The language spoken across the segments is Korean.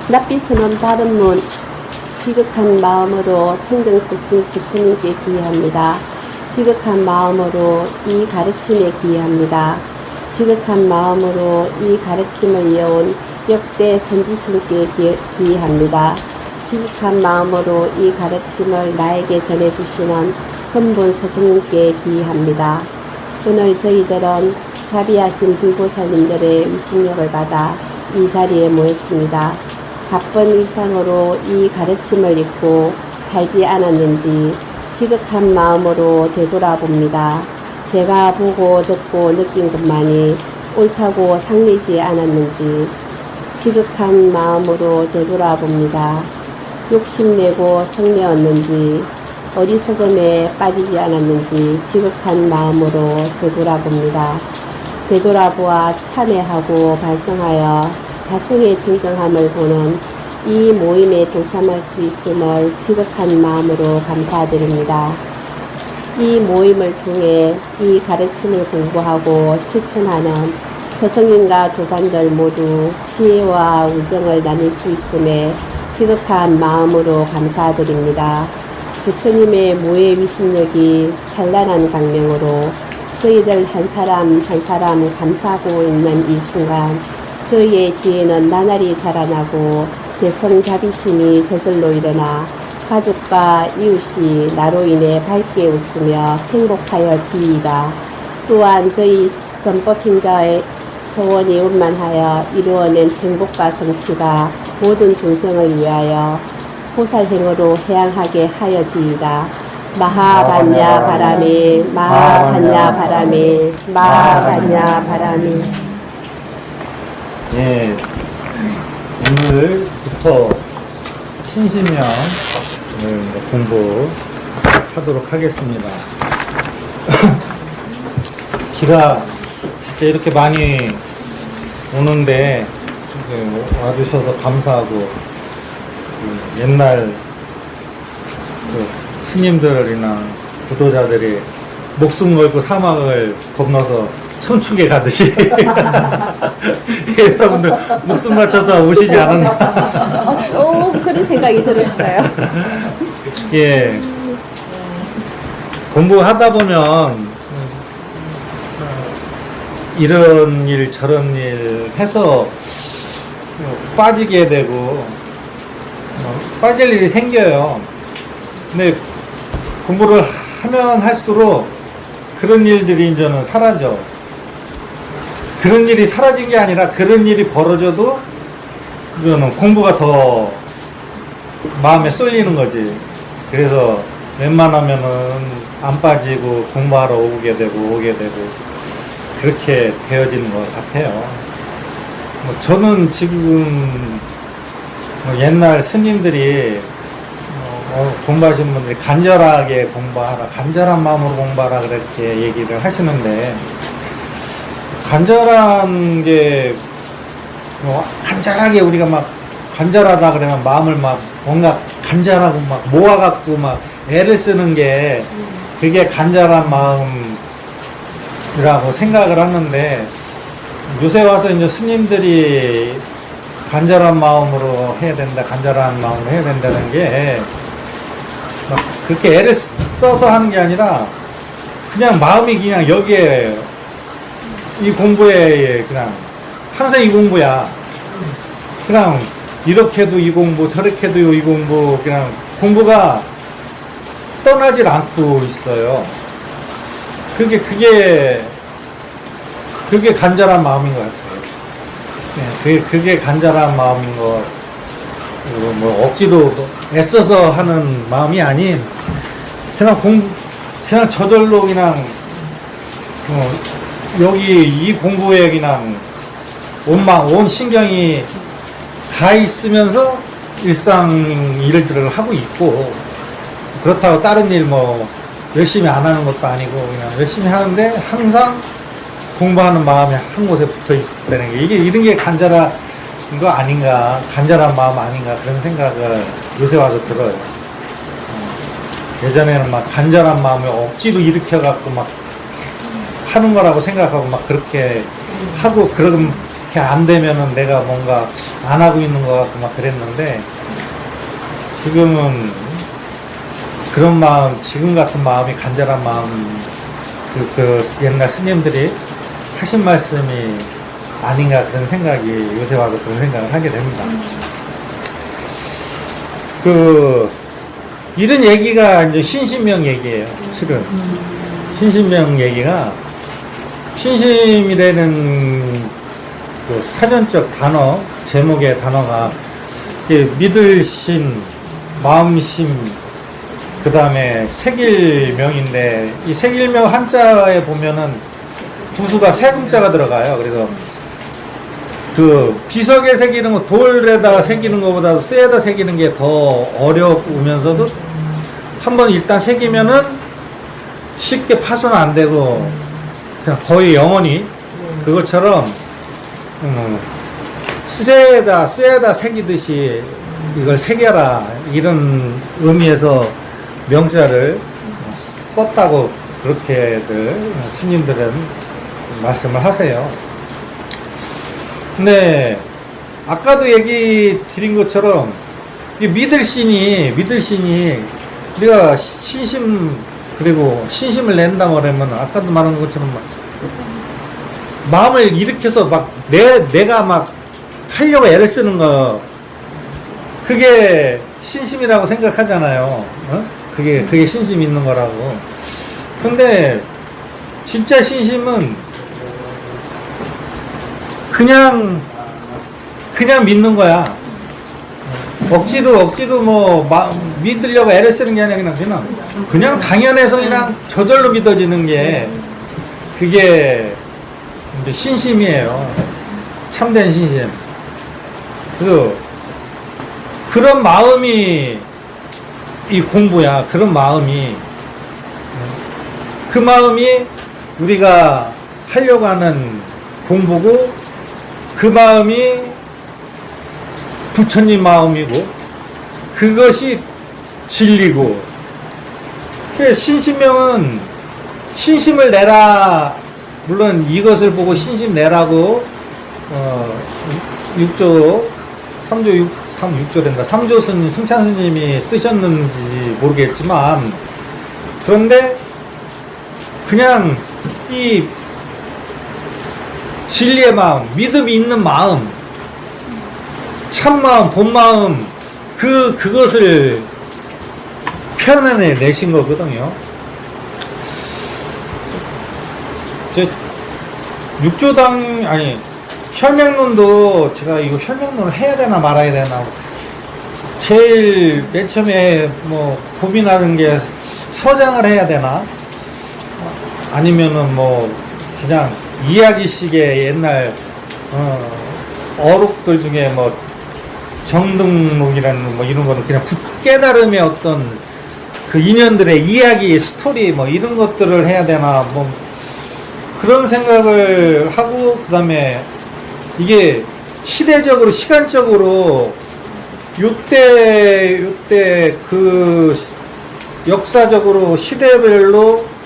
낯빛은 바른 문, 지극한 마음으로 청정부신 부처님께 기회합니다. 지극한 마음으로 이 가르침에 기회합니다. 지극한 마음으로 이 가르침을 이어온 역대 선지신께 기회합니다. 지극한 마음으로 이 가르침을 나에게 전해주시는 근본 스승님께 기회합니다. 오늘 저희들은 자비하신 불보살님들의 위신력을 받아 이 자리에 모였습니다. 바쁜 일상으로 이 가르침을 잊고 살지 않았는지 지극한 마음으로 되돌아봅니다. 제가 보고 듣고 느낀 것만이 옳다고 상리지 않았는지 지극한 마음으로 되돌아봅니다. 욕심내고 성내었는지 어리석음에 빠지지 않았는지 지극한 마음으로 되돌아봅니다. 되돌아보아 참회하고 반성하여 자성의 진정함을 보는 이 모임에 동참할 수 있음을 지극한 마음으로 감사드립니다. 이 모임을 통해 이 가르침을 공부하고 실천하는 스승님과 도반들 모두 지혜와 우정을 나눌 수 있음에 지극한 마음으로 감사드립니다. 부처님의 모해 위신력이 찬란한 강명으로 저희들 한 사람 한 사람 감싸고 있는 이 순간 저희의 지혜는 나날이 자라나고 대성자비심이 저절로 일어나 가족과 이웃이 나로 인해 밝게 웃으며 행복하여 지이다. 또한 저희 전법행자의 소원이 원만하여 이루어낸 행복과 성취가 모든 중생을 위하여 보살행으로 해양하게 하여지이다. 마하반야 바라미 마하반야 바라미 마하반야 바라미. 예, 오늘부터 신신명 공부하도록 하겠습니다. 비가 진짜 이렇게 많이 오는데 와주셔서 감사하고, 옛날 스님들이나 구도자들이 목숨 걸고 사막을 건너서 천축에 가듯이 여러분들 목숨 맞춰서 오시지 않았나? 좀 그런 생각이 들었어요. 예, 공부하다 보면 이런 일 저런 일 해서 빠지게 되고 빠질 일이 생겨요. 근데 공부를 하면 할수록 그런 일들이 이제는 사라져. 그런 일이 사라진 게 아니라 그런 일이 벌어져도 이거는 공부가 더 마음에 쏠리는 거지. 그래서 웬만하면은 안 빠지고 공부하러 오게 되고 그렇게 되어지는 것 같아요. 저는 지금 옛날 스님들이 공부하신 분들이 간절하게 공부하라, 간절한 마음으로 공부하라 그렇게 얘기를 하시는데, 간절한 게 간절하게 우리가 막 간절하다 그러면 마음을 막 뭔가 간절하고 막 모아갖고 막 애를 쓰는 게 그게 간절한 마음이라고 생각을 하는데, 요새 와서 이제 스님들이 간절한 마음으로 해야 된다, 간절한 마음으로 해야 된다는 게 막 그렇게 애를 써서 하는 게 아니라 그냥 마음이 그냥 여기에 이 공부에 그냥 항상 이 공부야. 그냥 이렇게 해도 이 공부, 저렇게 해도 이 공부, 그냥 공부가 떠나질 않고 있어요. 그게 간절한 마음인 것 같아요. 그게 간절한 마음인 것. 뭐 억지로 애써서 하는 마음이 아닌 그냥 저절로 그냥 여기 이 공부에 그냥 온 신경이 가 있으면서 일상 일들을 하고 있고, 그렇다고 다른 일 뭐 열심히 안 하는 것도 아니고 그냥 열심히 하는데 항상 공부하는 마음이 한 곳에 붙어 있다는 게, 이런 게 간절한 거 아닌가, 간절한 마음 아닌가, 그런 생각을 요새 와서 들어요. 예전에는 막 간절한 마음을 억지로 일으켜갖고 막 하는 거라고 생각하고 막 그렇게 하고 그렇게 잘 안 되면은 내가 뭔가 안 하고 있는 것 같고 막 그랬는데, 지금은 그런 마음, 지금 같은 마음이 간절한 마음, 그 옛날 스님들이 하신 말씀이 아닌가 그런 생각이 요새 와서 그런 생각을 하게 됩니다. 이런 얘기가 이제 신심명 얘기예요, 실은. 신심명 얘기가, 신심이라는 그 사전적 단어, 제목의 단어가 믿을 신, 마음심, 그 다음에 색일명인데, 이 색일명 한자에 보면은 부수가 세 금자가 들어가요. 그래서 그 비석에 새기는 거, 돌에다가 새기는 것보다 쇠에다 새기는 게 더 어려우면서도 한번 일단 새기면은 쉽게 파손 안 되고 그냥 거의 영원히 그것처럼 쇠에다 새기듯이 이걸 새겨라 이런 의미에서 명자를 썼다고 그렇게들 스님들은 말씀을 하세요. 근데 아까도 얘기 드린 것처럼 이 믿을 신이 우리가 신심 그리고 신심을 낸다 그러면 아까도 말한 것처럼 막 마음을 일으켜서 막 내가 막 하려고 애를 쓰는 거 그게 신심이라고 생각하잖아요. 어? 그게 신심 있는 거라고. 근데 진짜 신심은 그냥 믿는 거야. 억지로 믿으려고 애를 쓰는 게 아니라 그냥 당연해서 그냥 저절로 믿어지는 게 그게 이제 신심이에요. 참된 신심. 그래서 그런 마음이 이 공부야. 그런 마음이 그 마음이 우리가 하려고 하는 공부고 그 마음이 부처님 마음이고 그것이 진리고 신심명은 신심을 내라 물론 이것을 보고 신심 내라고 3조 스님 승찬 스님이 쓰셨는지 모르겠지만 그런데 그냥 이 진리의 마음, 믿음이 있는 마음, 참마음, 본마음, 그것을 표현해 내신 거거든요. 혈맹론도 제가 이거 혈맹론을 해야 되나 말아야 되나, 제일 맨 처음에 고민하는 게 서장을 해야 되나, 아니면은 그냥 이야기식의 옛날 어록들 중에 정등록이라는 이런 거는 그냥 깨달음의 어떤 그 인연들의 이야기 스토리 이런 것들을 해야 되나 그런 생각을 하고 그 다음에 이게 시대적으로 시간적으로 요때 그 역사적으로 시대별로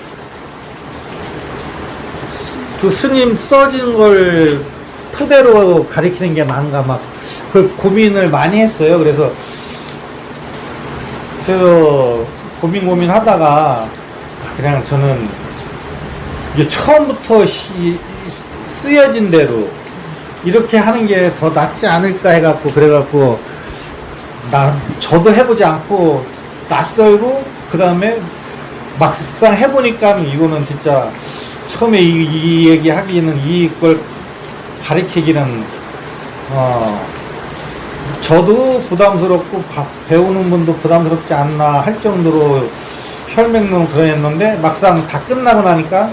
그 스님 써진 걸 토대로 가리키는 게 나은가 그 고민을 많이 했어요. 그래서 고민하다가 그냥 저는 이게 처음부터 쓰여진 대로 이렇게 하는 게 더 낫지 않을까 해갖고 그래갖고 저도 해보지 않고 낯설고 그 다음에 막상 해보니까 이거는 진짜 처음에 이 얘기 하기는 이걸 가리키기는 저도 부담스럽고 배우는 분도 부담스럽지 않나 할 정도로 혈맹론 그랬는데 막상 다 끝나고 나니까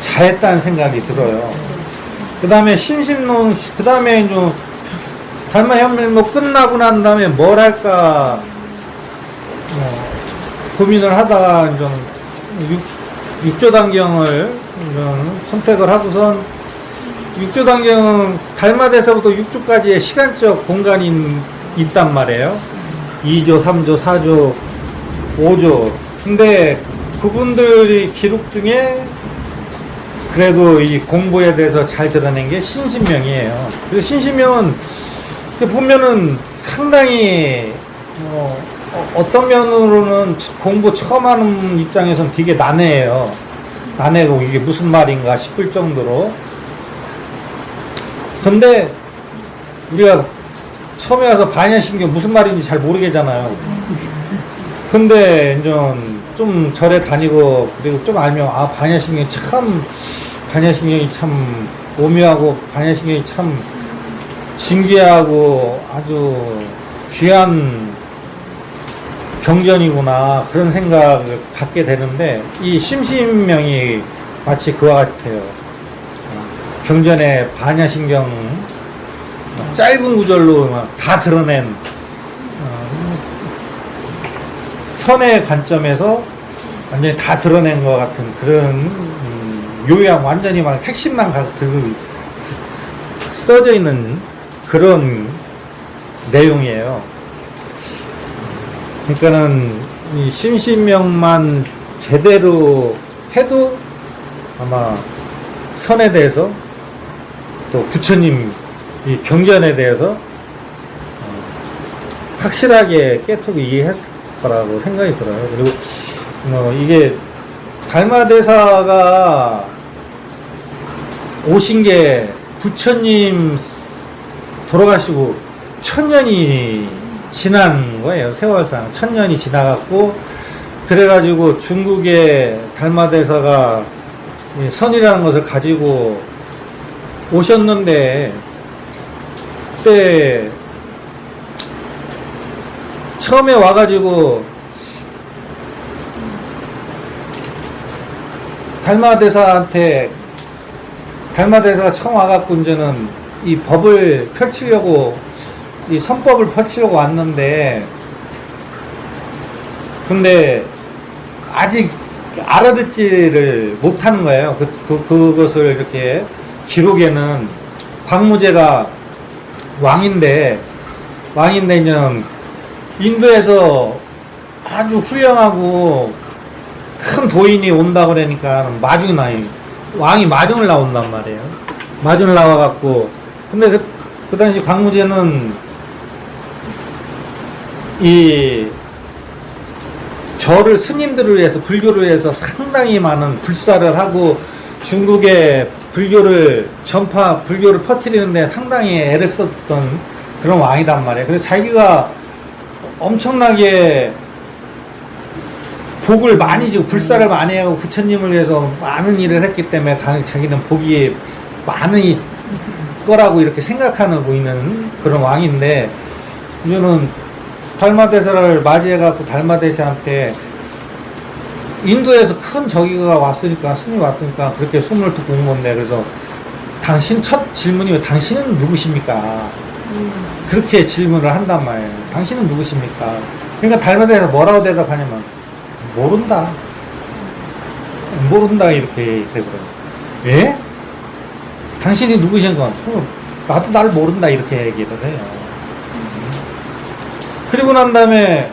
잘했다는 생각이 들어요. 그 다음에 신심론, 그 다음에 달마 혈맹론 끝나고 난 다음에 뭘 할까 고민을 하다가 육조단경을 선택을 하고선 육조단경은 달마대서부터 6조까지의 시간적 공간이 있단 말이에요. 2조, 3조, 4조, 5조. 근데 그분들이 기록 중에 그래도 이 공부에 대해서 잘 드러낸 게 신신명이에요. 그 신신명은 보면은 상당히 어떤 면으로는 공부 처음 하는 입장에서는 되게 난해해요. 난해고 이게 무슨 말인가 싶을 정도로. 근데 우리가 처음에 와서 반야신경 무슨 말인지 잘 모르겠잖아요. 근데 이제 좀 절에 다니고 그리고 좀 알면 아 반야신경이 참 오묘하고 반야신경이 참 신기하고 아주 귀한 경전이구나 그런 생각을 갖게 되는데 이 심신명이 마치 그와 같아요. 경전의 반야신경 짧은 구절로 다 드러낸 선의 관점에서 완전히 다 드러낸 것 같은 그런 요약 완전히 막 핵심만 써져 있는 그런 내용이에요. 그러니까는 이 심신명만 제대로 해도 아마 선에 대해서 또 부처님 이 경전에 대해서 확실하게 깨트고 이해했을 거라고 생각이 들어요. 그리고 이게 달마대사가 오신 게 부처님 돌아가시고 1000년이 지난 거예요. 세월상 1000년이 지나갔고 그래가지고 중국의 달마대사가 선이라는 것을 가지고 오셨는데 그때 처음에 와가지고 달마대사가 처음 와갖고 이제는 이 법을 펼치려고 이 선법을 펼치려고 왔는데 근데 아직 알아듣지를 못하는 거예요. 그것을 이렇게 기록에는 광무제가 왕인데 이제 인도에서 아주 훌륭하고 큰 도인이 온다 그러니까 왕이 마중을 나온단 말이에요. 마중을 나와갖고 근데 그 당시 광무제는 이 절을 스님들을 위해서 불교를 위해서 상당히 많은 불사를 하고 중국의 불교를 퍼뜨리는데 상당히 애를 썼던 그런 왕이단 말이에요. 그래서 자기가 엄청나게 복을 많이 주고 불사를 많이 하고 부처님을 위해서 많은 일을 했기 때문에 자기는 복이 많은 거라고 이렇게 생각하고 있는 그런 왕인데 이제는 달마대사를 맞이해갖고 달마대사한테 인도에서 큰 저기가 왔으니까 스님이 왔으니까 그렇게 소문을 듣고 온 건데 그래서 당신 첫 질문이 왜 당신은 누구십니까? 그렇게 질문을 한단 말이에요. 당신은 누구십니까? 그러니까 달마대사가 뭐라고 대답하냐면 모른다 이렇게 되거든요. 예? 당신이 누구신가? 나도 나를 모른다 이렇게 얘기를 해요. 그리고 난 다음에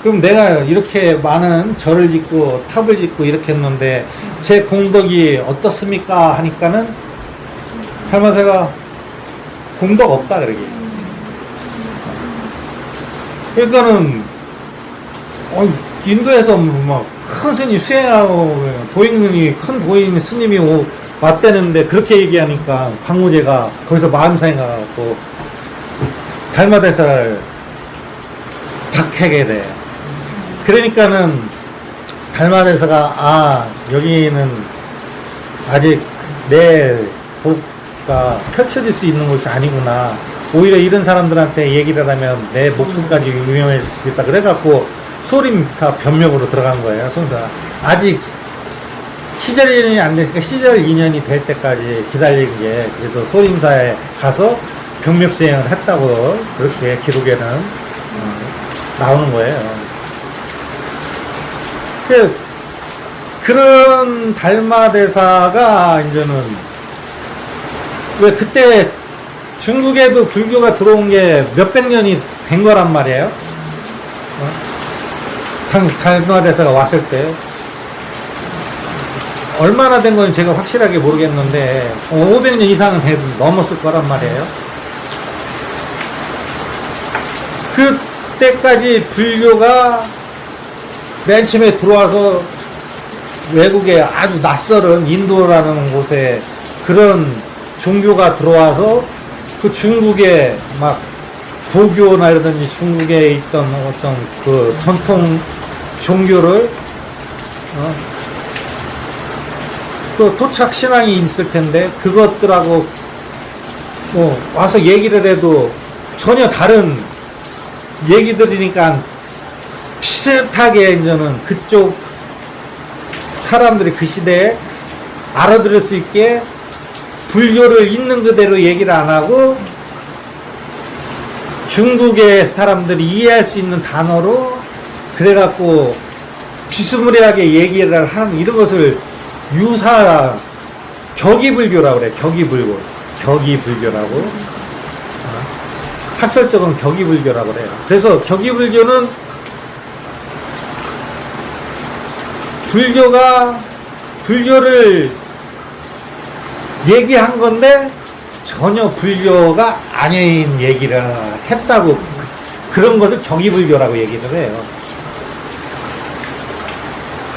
그럼 내가 이렇게 많은 절을 짓고 탑을 짓고 이렇게 했는데 제 공덕이 어떻습니까? 하니까는 달마대사가 공덕 없다 그러게. 그러니까는 인도에서 막 큰 스님 수행하고 도인이 큰 도인 스님이 왔다는데 그렇게 얘기하니까 광무제가 거기서 마음 상해가지고 달마대사를 박해게 돼. 그러니까는 달마대사가 여기는 아직 내 복가 펼쳐질 수 있는 곳이 아니구나. 오히려 이런 사람들한테 얘기를 하면 내 목숨까지 위험해질 수 있다. 그래갖고 소림사 변명으로 들어간 거예요. 그래서 아직 시절 1년이 안 됐으니까 시절 2년이 될 때까지 기다린 게 그래서 소림사에 가서 병력수행을 했다고 그렇게 기록에는 나오는 거예요. 그런 달마대사가 이제는 왜 그때 중국에도 불교가 들어온 게 몇백 년이 된 거란 말이에요. 달마대사가 왔을 때 얼마나 된 건 제가 확실하게 모르겠는데 500년 이상은 넘었을 거란 말이에요. 그때까지 불교가 맨 처음에 들어와서 외국에 아주 낯설은 인도라는 곳에 그런 종교가 들어와서 그 중국에 막 도교나 이러든지 중국에 있던 어떤 그 전통 종교를 또 토착 신앙이 있을 텐데 그것들하고 와서 얘기를 해도 전혀 다른 얘기들이니까 비슷하게 이제는 그쪽 사람들이 그 시대에 알아들을 수 있게 불교를 있는 그대로 얘기를 안 하고 중국의 사람들이 이해할 수 있는 단어로 그래갖고 비스무리하게 얘기를 하는 이런 것을 격이불교라고 그래. 격이불교라고. 학설적은 격이불교라고 그래요. 그래서 격이불교는 불교를 얘기한 건데 전혀 불교가 아닌 얘기를 했다고 그런 것을 격이불교라고 얘기를 해요.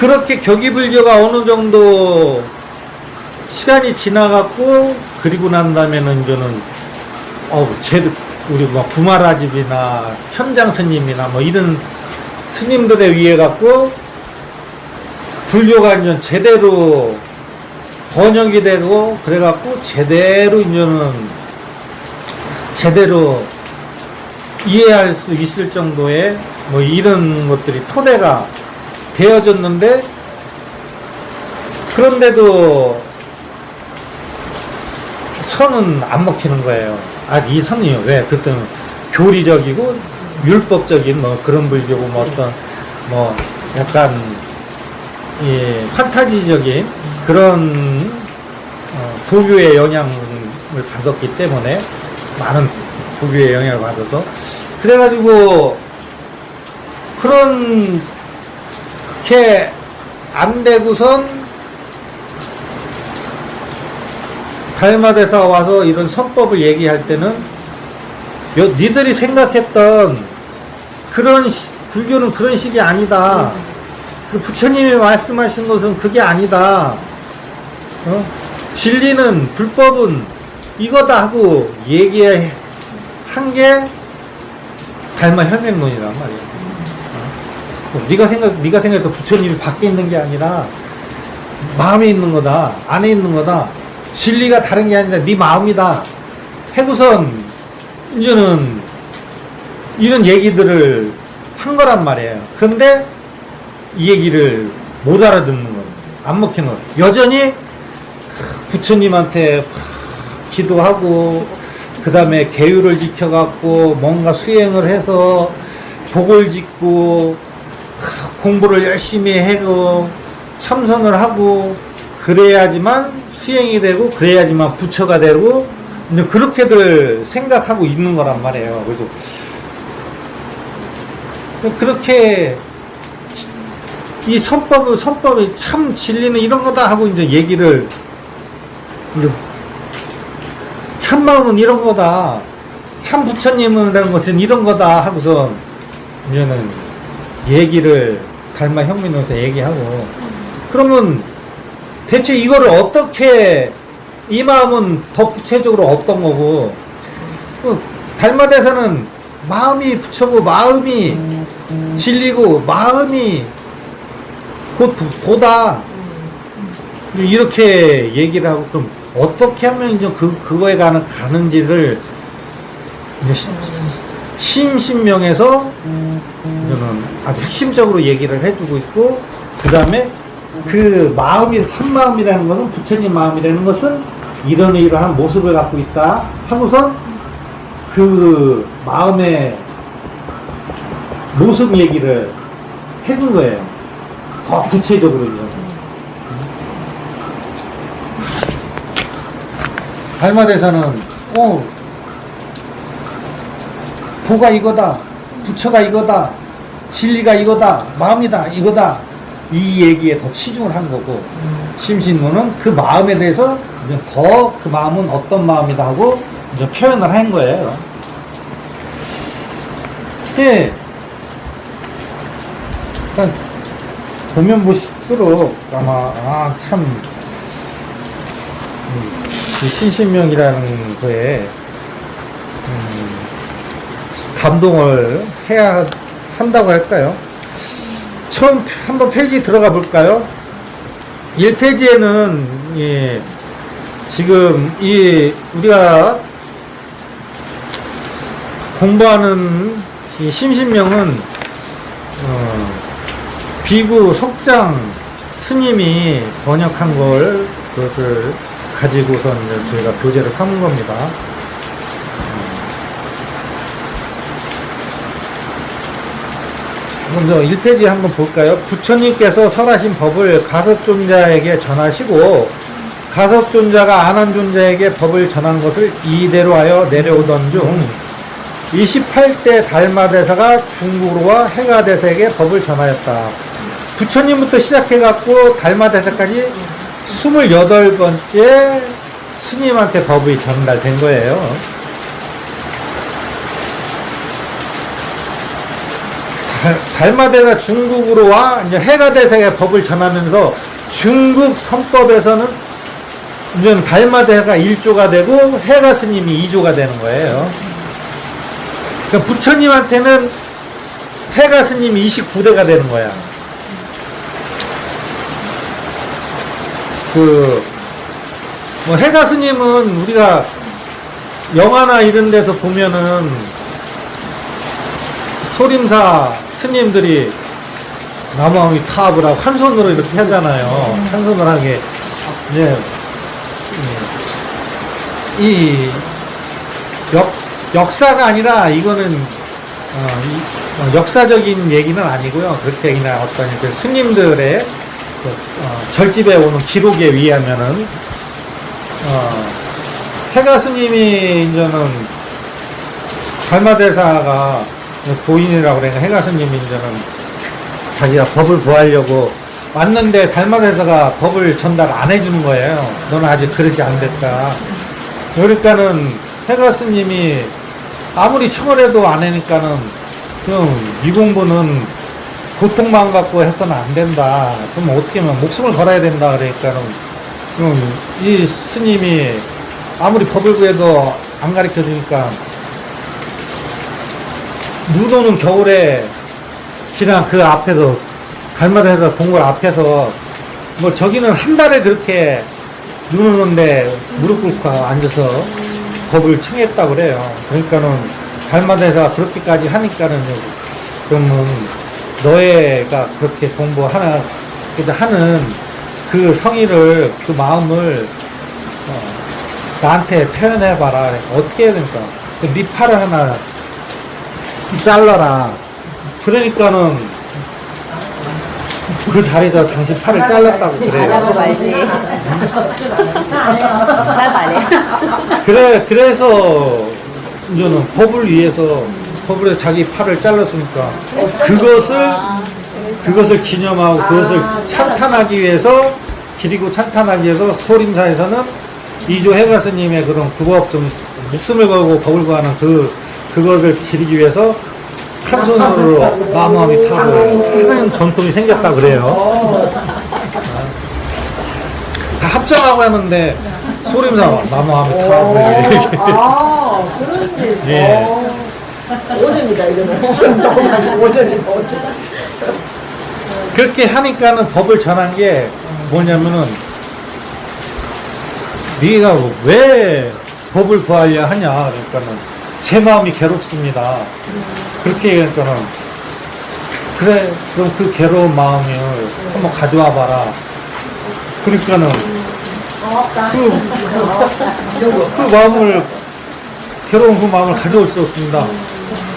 그렇게 격이불교가 어느 정도 시간이 지나갔고 그리고 난 다음에는 이제는 우리 뭐 구마라집이나 현장 스님이나 뭐 이런 스님들에 의해 갖고 불교가 이제 제대로 번역이 되고 그래갖고 제대로 이해할 수 있을 정도의 뭐 이런 것들이 토대가 되어졌는데 그런데도 선은 안 먹히는 거예요. 이 선이요. 왜? 그때는 교리적이고 율법적인 뭐 그런 불교고 뭐 어떤 뭐 약간 판타지적인 그런 도교의 영향을 받았기 때문에 많은 도교의 영향을 받아서 그래가지고 그렇게 안 되고선 달마대사 와서 이런 선법을 얘기할 때는 니들이 생각했던 그런 불교는 그런 식이 아니다. 그 부처님이 말씀하신 것은 그게 아니다. 진리는 불법은 이거다 하고 얘기한 게 달마 혈맹론이란 말이야. 네가 생각했던 부처님이 밖에 있는 게 아니라 마음에 있는 거다, 안에 있는 거다. 진리가 다른 게 아니라 네 마음이다. 해구선 이제는 이런 얘기들을 한 거란 말이에요. 근데 이 얘기를 못 알아듣는 거예요. 안 먹히는 거예요. 여전히 부처님한테 기도하고 그 다음에 계율을 지켜갖고 뭔가 수행을 해서 복을 짓고 공부를 열심히 해고 참선을 하고 그래야지만 수행이 되고 그래야지만 부처가 되고 이제 그렇게들 생각하고 있는 거란 말이에요. 그래서 그렇게 이 선법이 참 진리는 이런 거다 하고 이제 얘기를 이제 참마음은 이런 거다. 참 부처님이라는 것은 이런 거다 하고서 이제는 얘기를 달마 형민으로서 얘기하고 그러면 대체 이거를 어떻게 이 마음은 더 구체적으로 어떤 거고 달마대사는 마음이 부처고 마음이 진리고 마음이 곧 도다 이렇게 얘기를 하고 그럼 어떻게 하면 이제 그거에 가는지를 심신명에서 이제는 아주 핵심적으로 얘기를 해주고 있고 그 다음에 그 마음이 참마음이라는 것은 부처님 마음이라는 것은 이러한 모습을 갖고 있다 하고선 그 마음의 모습 얘기를 해준 거예요. 더 구체적으로. 달마대사는 도가 이거다, 부처가 이거다, 진리가 이거다, 마음이다 이거다 이 얘기에 더 치중을 한 거고, 심신문은 그 마음에 대해서 이제 더 그 마음은 어떤 마음이다 하고 이제 표현을 한 거예요. 예. 일단 보면 볼수록 아마 참 이 신신명이라는 거에 감동을 해야 한다고 할까요? 처음 한번 페이지 들어가 볼까요? 1페이지에는 예, 지금 이 우리가 공부하는 이 심신명은 비구 석장 스님이 번역한 걸 그것을 가지고서 이제 저희가 교재를 삼은 겁니다. 먼저 1페이지 한번 볼까요? 부처님께서 설하신 법을 가섭존자에게 전하시고 가섭존자가 안한존자에게 법을 전한 것을 이대로 하여 내려오던 중 28대 달마대사가 중국으로와 해가대사에게 법을 전하였다. 부처님부터 시작해갖고 달마대사까지 28번째 스님한테 법이 전달된 거예요. 달마대사 중국으로와 이제 해가대사에게 법을 전하면서 중국 선법에서는 이제 달마대사가 1조가 되고 해가 스님이 2조가 되는 거예요. 그러니까 부처님한테는 해가 스님이 29대가 되는 거야. 뭐 해가 스님은 우리가 영화나 이런 데서 보면은 소림사 스님들이 나무아미 타압을 하고 한 손으로 이렇게 하잖아요. 한 손으로 하게 이제 이 역사가 아니라 이거는 역사적인 얘기는 아니고요. 그렇게 그냥 어떤 그 스님들의 절집에 오는 기록에 의하면은 해가 스님이 이제는 달마대사가 도인이라고 그러니까 해가 스님이 이제는 자기가 법을 구하려고 왔는데 달마대사가 법을 전달 안 해주는 거예요. 너는 아직 그릇이 안 됐다. 그러니까는 해가 스님이 아무리 청을 해도 안 하니까는 그럼 이 공부는 고통만 갖고 해서는 안 된다. 그럼 어떻게 하면 목숨을 걸어야 된다. 그러니까는 그럼 이 스님이 아무리 법을 구해도 안 가르쳐 주니까 눈 오는 겨울에 그냥 그 앞에서 달마대사 동굴 앞에서 뭐 저기는 한 달에 그렇게 눈 오는데 무릎 꿇고 앉아서 법을 청했다고 그래요. 그러니까는 달마대사가 그렇게까지 하니까는 그러면 너희가 그렇게 공부하는 그 성의를 그 마음을 나한테 표현해봐라. 어떻게 해야 됩니까? 네 팔을 하나 잘라라. 그러니까는 그 자리에서 당신 팔을 잘랐다고 그래요. 안 하고 말지. 나 말해. 그래서 이제는 법을 위해서 법을 자기 팔을 잘랐으니까 그것을 기념하고 그것을 찬탄하기 위해서 기리고 찬탄하기 위해서 소림사에서는 이조 해가 스님의 그런 구법 좀 목숨을 걸고 법을 구하는 그것을 기리기 위해서 한 손으로 나무아미 타고 하는 전통이 생겼다 그래요. 다 합정하고 하는데 소림사 나무아미 타고 그런 일. 예. 오전이다, 이거는. 오전이다. 그렇게 하니까는 법을 전한 게 뭐냐면은 네가 왜 법을 구하려 하냐 그러니까는 제 마음이 괴롭습니다. 그렇게 얘기하니까는 그래 그럼 그 괴로운 마음을 한번 가져와 봐라. 그러니까는 그 마음을 괴로운 그 마음을 가져올 수 없습니다.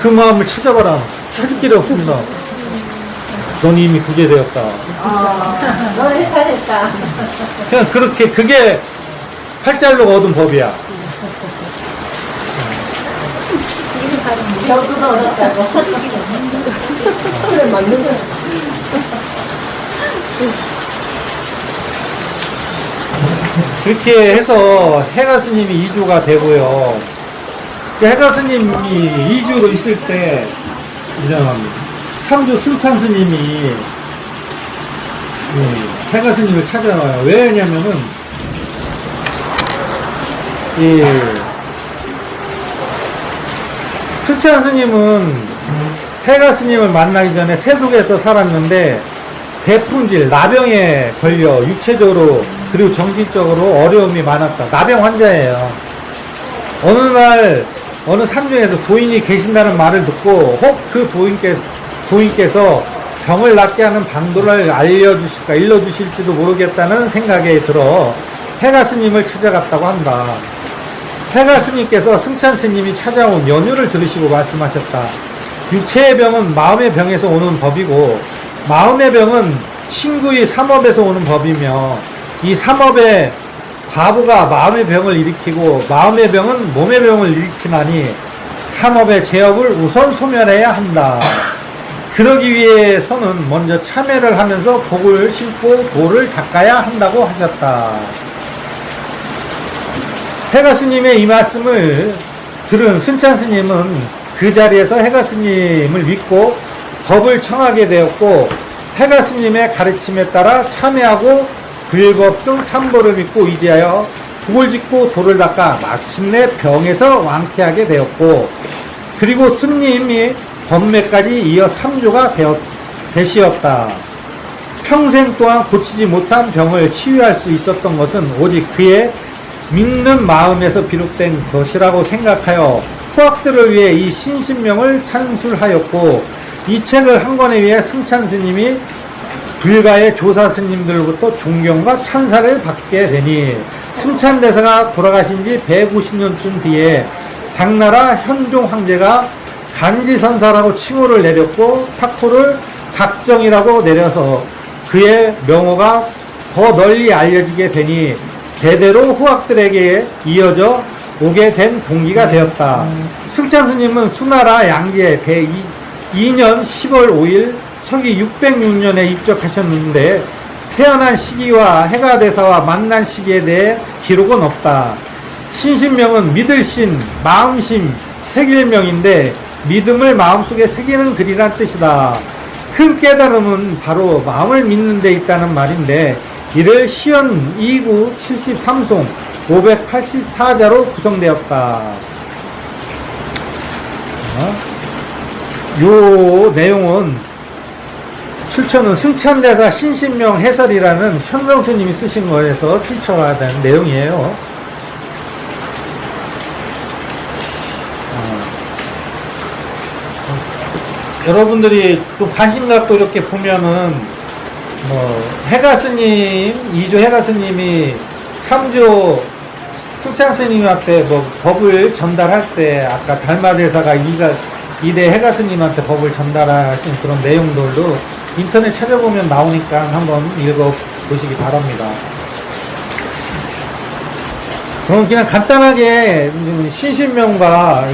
그 마음을 찾아봐라. 찾을 길이 없습니다. 넌 이미 구제되었다. 너네 잘했다. 그냥 그렇게 그게 팔자르고 얻은 법이야. 저도 얻었다고. 그래, 맞는 거야. 그렇게 해서 해가 스님이 2주가 되고요. 그 해가 스님이 2주로 있을 때, 이제 3주 승찬 스님이 해가 스님을 찾아와요. 왜냐면은, 이 승찬 스님은 해가 스님을 만나기 전에 세속에서 살았는데, 대풍질, 나병에 걸려 육체적으로 그리고 정신적으로 어려움이 많았다. 나병 환자예요. 어느 날 어느 산중에서 도인이 계신다는 말을 듣고 혹 그 도인께서 병을 낫게 하는 방도를 알려주실까 일러주실지도 모르겠다는 생각에 들어 해가 스님을 찾아갔다고 한다. 해가 스님께서 승찬 스님이 찾아온 연유를 들으시고 말씀하셨다. 육체의 병은 마음의 병에서 오는 법이고 마음의 병은 신구의 삼업에서 오는 법이며 이 삼업의 과부가 마음의 병을 일으키고 마음의 병은 몸의 병을 일으키나니 삼업의 제업을 우선 소멸해야 한다. 그러기 위해서는 먼저 참회를 하면서 복을 심고 도를 닦아야 한다고 하셨다. 해가 스님의 이 말씀을 들은 승찬 스님은 그 자리에서 해가 스님을 믿고 법을 청하게 되었고 해가 스님의 가르침에 따라 참회하고 불법승 삼보를 믿고 의지하여 복을 짓고 도를 닦아 마침내 병에서 왕쾌하게 되었고 그리고 스님이 법매까지 이어 3주가 되시었다. 평생 동안 고치지 못한 병을 치유할 수 있었던 것은 오직 그의 믿는 마음에서 비롯된 것이라고 생각하여 후학들을 위해 이 신신명을 찬술하였고 이 책을 한 권에 위해 승찬 스님이 불가의 조사 스님들로부터 존경과 찬사를 받게 되니 승찬 대사가 돌아가신 지 150년쯤 뒤에 당나라 현종 황제가 간지선사라고 칭호를 내렸고 탁호를 각정이라고 내려서 그의 명호가 더 널리 알려지게 되니 대대로 후학들에게 이어져 오게 된 동기가 되었다. 승찬 스님은 수나라 양재 대2년 10월 5일 서기 606년에 입적하셨는데 태어난 시기와 해가 대사와 만난 시기에 대해 기록은 없다. 신신명은 믿을 신, 마음심, 새길명인데 믿음을 마음속에 새기는 글이란 뜻이다. 큰 깨달음은 바로 마음을 믿는 데 있다는 말인데 이를 시연 2구 73송 584자로 구성되었다. 요 내용은 출처는 승찬대사 신신명 해설이라는 현성스님이 쓰신 거에서 출처가 된 내용이에요. 여러분들이 또 관심 갖고 이렇게 보면은 해가 스님, 2조 해가 스님이 3조 승찬 스님한테 법을 전달할 때 아까 달마대사가 2대 해가 스님한테 법을 전달하신 그런 내용들도 인터넷 찾아보면 나오니까 한번 읽어보시기 바랍니다. 그럼 그냥 간단하게 신신명과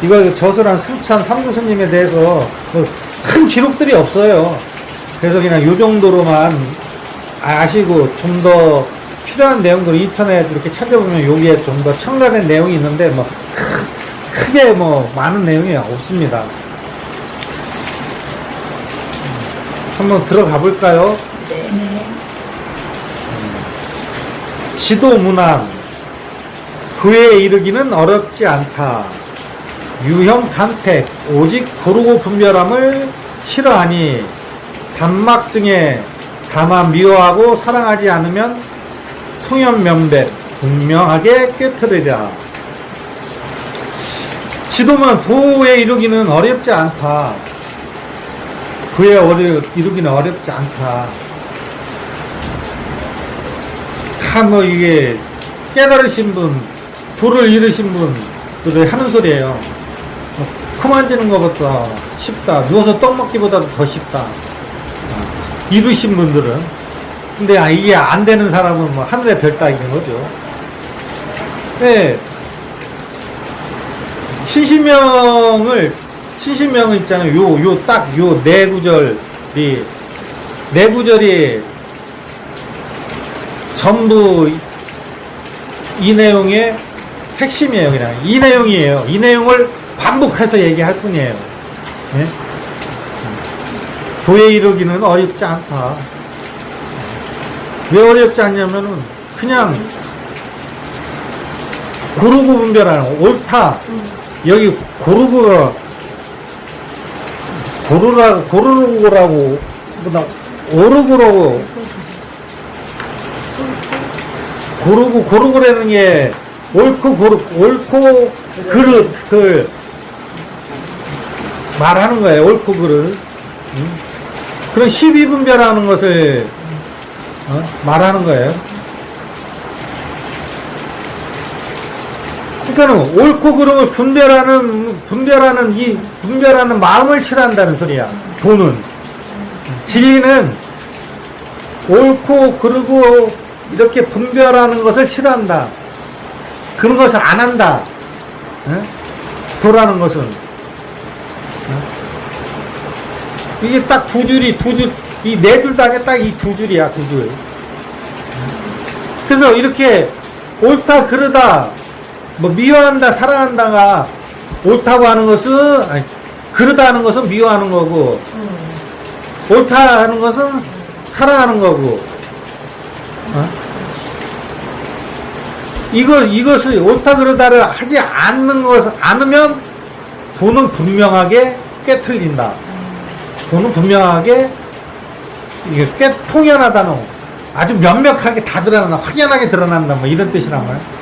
이걸 저술한 승찬 삼조스님에 대해서 큰 기록들이 없어요. 그래서 그냥 요 정도로만 아시고 좀 더 필요한 내용들 인터넷 이렇게 찾아보면 여기에 좀 더 첨가된 내용이 있는데 크게 많은 내용이 없습니다. 한번 들어가 볼까요? 네. 지도문안 그에 이르기는 어렵지 않다. 유형 간택 오직 고르고 분별함을 싫어하니 단막증에 다만 미워하고 사랑하지 않으면 통연명백 분명하게 꿰트리라. 지도문안 도에 이르기는 어렵지 않다. 그에 이루기는 어렵지 않다. 이게 깨달으신 분, 도를 이루신 분들이 하는 소리예요. 코 만지는 것보다 쉽다. 누워서 떡 먹기보다도 더 쉽다. 이루신 분들은. 근데 이게 안 되는 사람은 하늘의 별 따기인 거죠. 네. 신신명은 있잖아요. 요 네 구절이 네 구절이 전부 이 내용의 핵심이에요. 그냥 이 내용이에요. 이 내용을 반복해서 얘기할 뿐이에요. 예? 교회 이루기는 어렵지 않다. 왜 어렵지 않냐면은 그냥 고르고 분별하는 옳다. 여기 고르고가 고르고라고 보다 오르고라고 고르고라는 게 옳고 그릇을 말하는 거예요. 옳고 그릇. 그런 12분별하는 것을 말하는 거예요. 그러니까는 옳고 그름을 분별하는 마음을 싫어한다는 소리야. 도는 진리는 옳고 그르고 이렇게 분별하는 것을 싫어한다. 그런 것을 안 한다. 도라는 것은 이게 딱 두 줄이 이 네 줄도 아니야. 딱 이 두 줄이야. 두 줄. 그래서 이렇게 옳다 그르다 뭐 미워한다 사랑한다가 옳다고 하는 것은 아니, 그르다 하는 것은 미워하는 거고 옳다 하는 것은 사랑하는 거고 이것을 옳다 그르다를 하지 않으면 도는 분명하게 깨틀린다. 도는 분명하게 이게 통연하다는 아주 명백하게 다 드러난다. 확연하게 드러난다. 뭐 이런 뜻이란 말이야.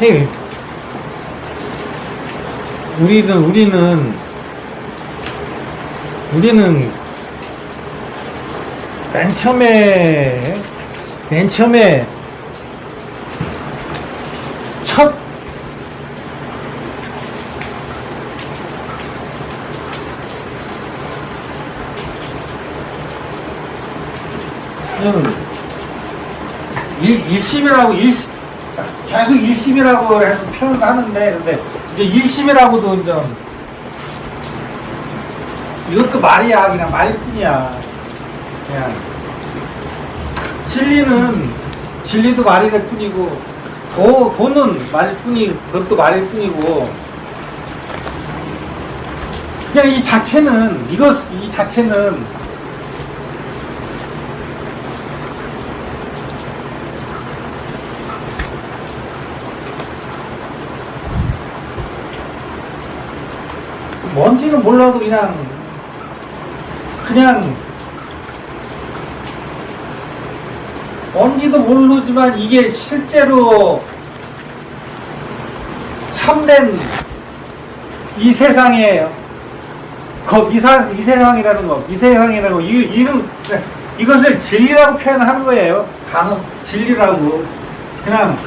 네. 우리는 맨 처음에 첫 일심이라고 계속 일심이라고 해서 표현을 하는데 근데 이제 일심이라고도 이제 이것도 말이야. 그냥 말뿐이야. 그냥 진리도 말일 뿐이고 도는 말일 뿐이고 그것도 말일 뿐이고 그냥 이 자체는 뭔지는 몰라도 그냥 뭔지도 모르지만 이게 실제로 참된 이 세상에 이 세상이라는 이것을 진리라고 표현하는 거예요. 단어 진리라고. 그냥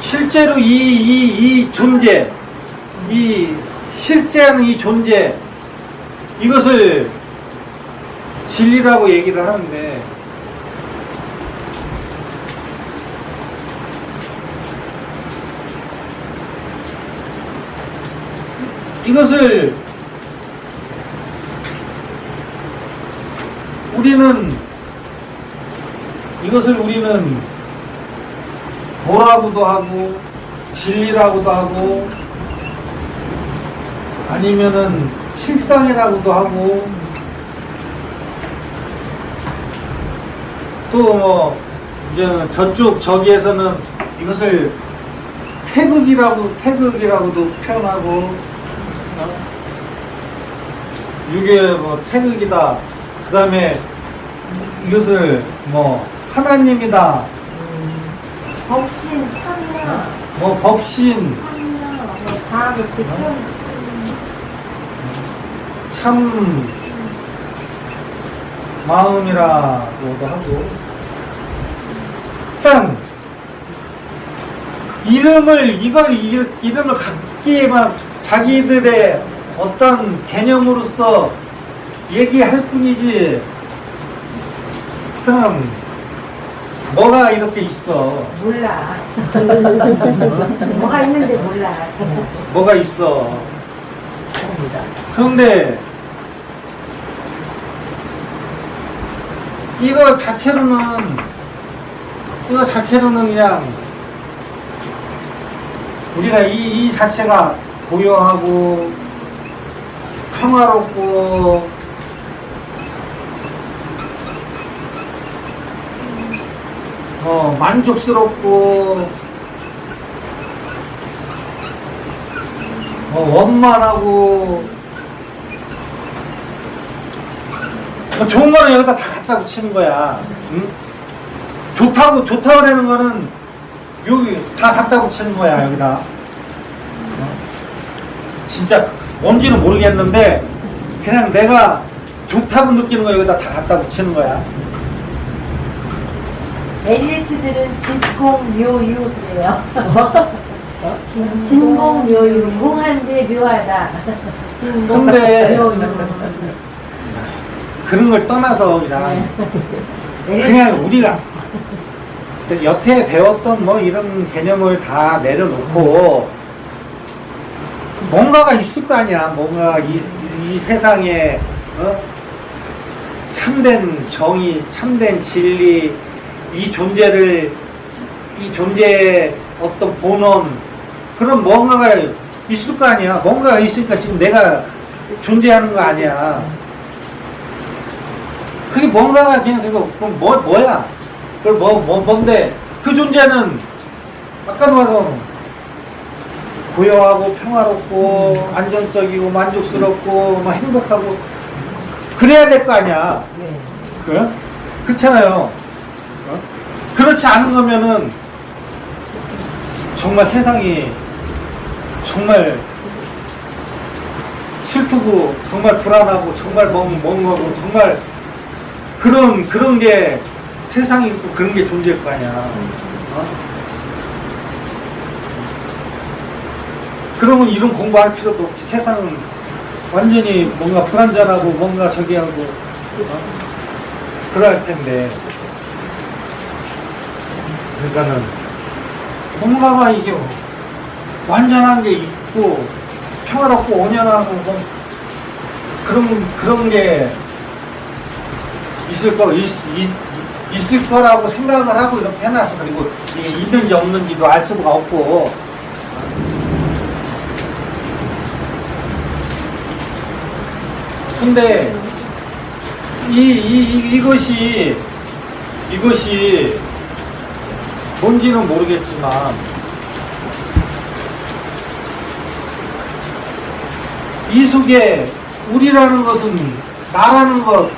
실제로 이 존재, 실제하는 이 존재, 이것을 진리라고 얘기를 하는데, 이것을 우리는 도라고도 하고 진리라고도 하고 아니면은 실상이라고도 하고 또 뭐 이제 저기에서는 이것을 태극이라고도 표현하고 이게 뭐 태극이다. 그 다음에 이것을 뭐 하나님이다. 법신, 참나. 뭐 법신, 참나. 다 그렇게 표현. 참 마음이라고도 하고 일단 이름을 갖기에 막 자기들의 어떤 개념으로서 얘기할 뿐이지, 그다음 뭐가 이렇게 있어? 몰라. 뭐가 있는데 몰라. 뭐가 있어? 그런데 이거 자체로는 그냥 우리가 이 자체가 고요하고 평화롭고 만족스럽고 원만하고 좋은 거는 여기다 다 갖다 붙이는 거야. 응? 좋다고 하는 거는 여기 다 갖다 붙이는 거야. 여기다. 진짜 뭔지는 모르겠는데 그냥 내가 좋다고 느끼는 거 여기다 다 갖다 붙이는 거야. 엘리트들은 진공묘유 그래요. 진공묘유. 공한데 묘하다. 근데 진공묘유. 그런 걸 떠나서 그냥 우리가 여태 배웠던 뭐 이런 개념을 다 내려놓고 뭔가가 있을 거 아니야. 뭔가 이 세상에 참된 정의, 참된 진리, 이 존재의 어떤 본원, 그런 뭔가가 있을 거 아니야. 뭔가가 있으니까 지금 내가 존재하는 거 아니야. 그게 뭔가가 그냥 뭐야? 그걸 뭔데? 그 존재는 아까도 와서 고요하고 평화롭고 안정적이고 만족스럽고 막 행복하고 그래야 될 거 아니야. 그래? 그렇잖아요. 그렇지 않은 거면은 정말 세상이 정말 슬프고 정말 불안하고 정말 멍하고 정말 그런 게 세상이 있고 그런 게 존재일 거 아니야. 그러면 이런 공부할 필요도 없지. 세상은 완전히 뭔가 불안전하고 뭔가 저기 하고 그럴 텐데. 그러니까는 뭔가가 이게 완전한 게 있고 평화롭고 온연하고 뭐 그런 게 있을 거라고 생각을 하고 이렇게 해놨어. 그리고 이게 있는지 없는지도 알 수가 없고. 근데 이것이 뭔지는 모르겠지만 이 속에 우리라는 것은 나라는 것,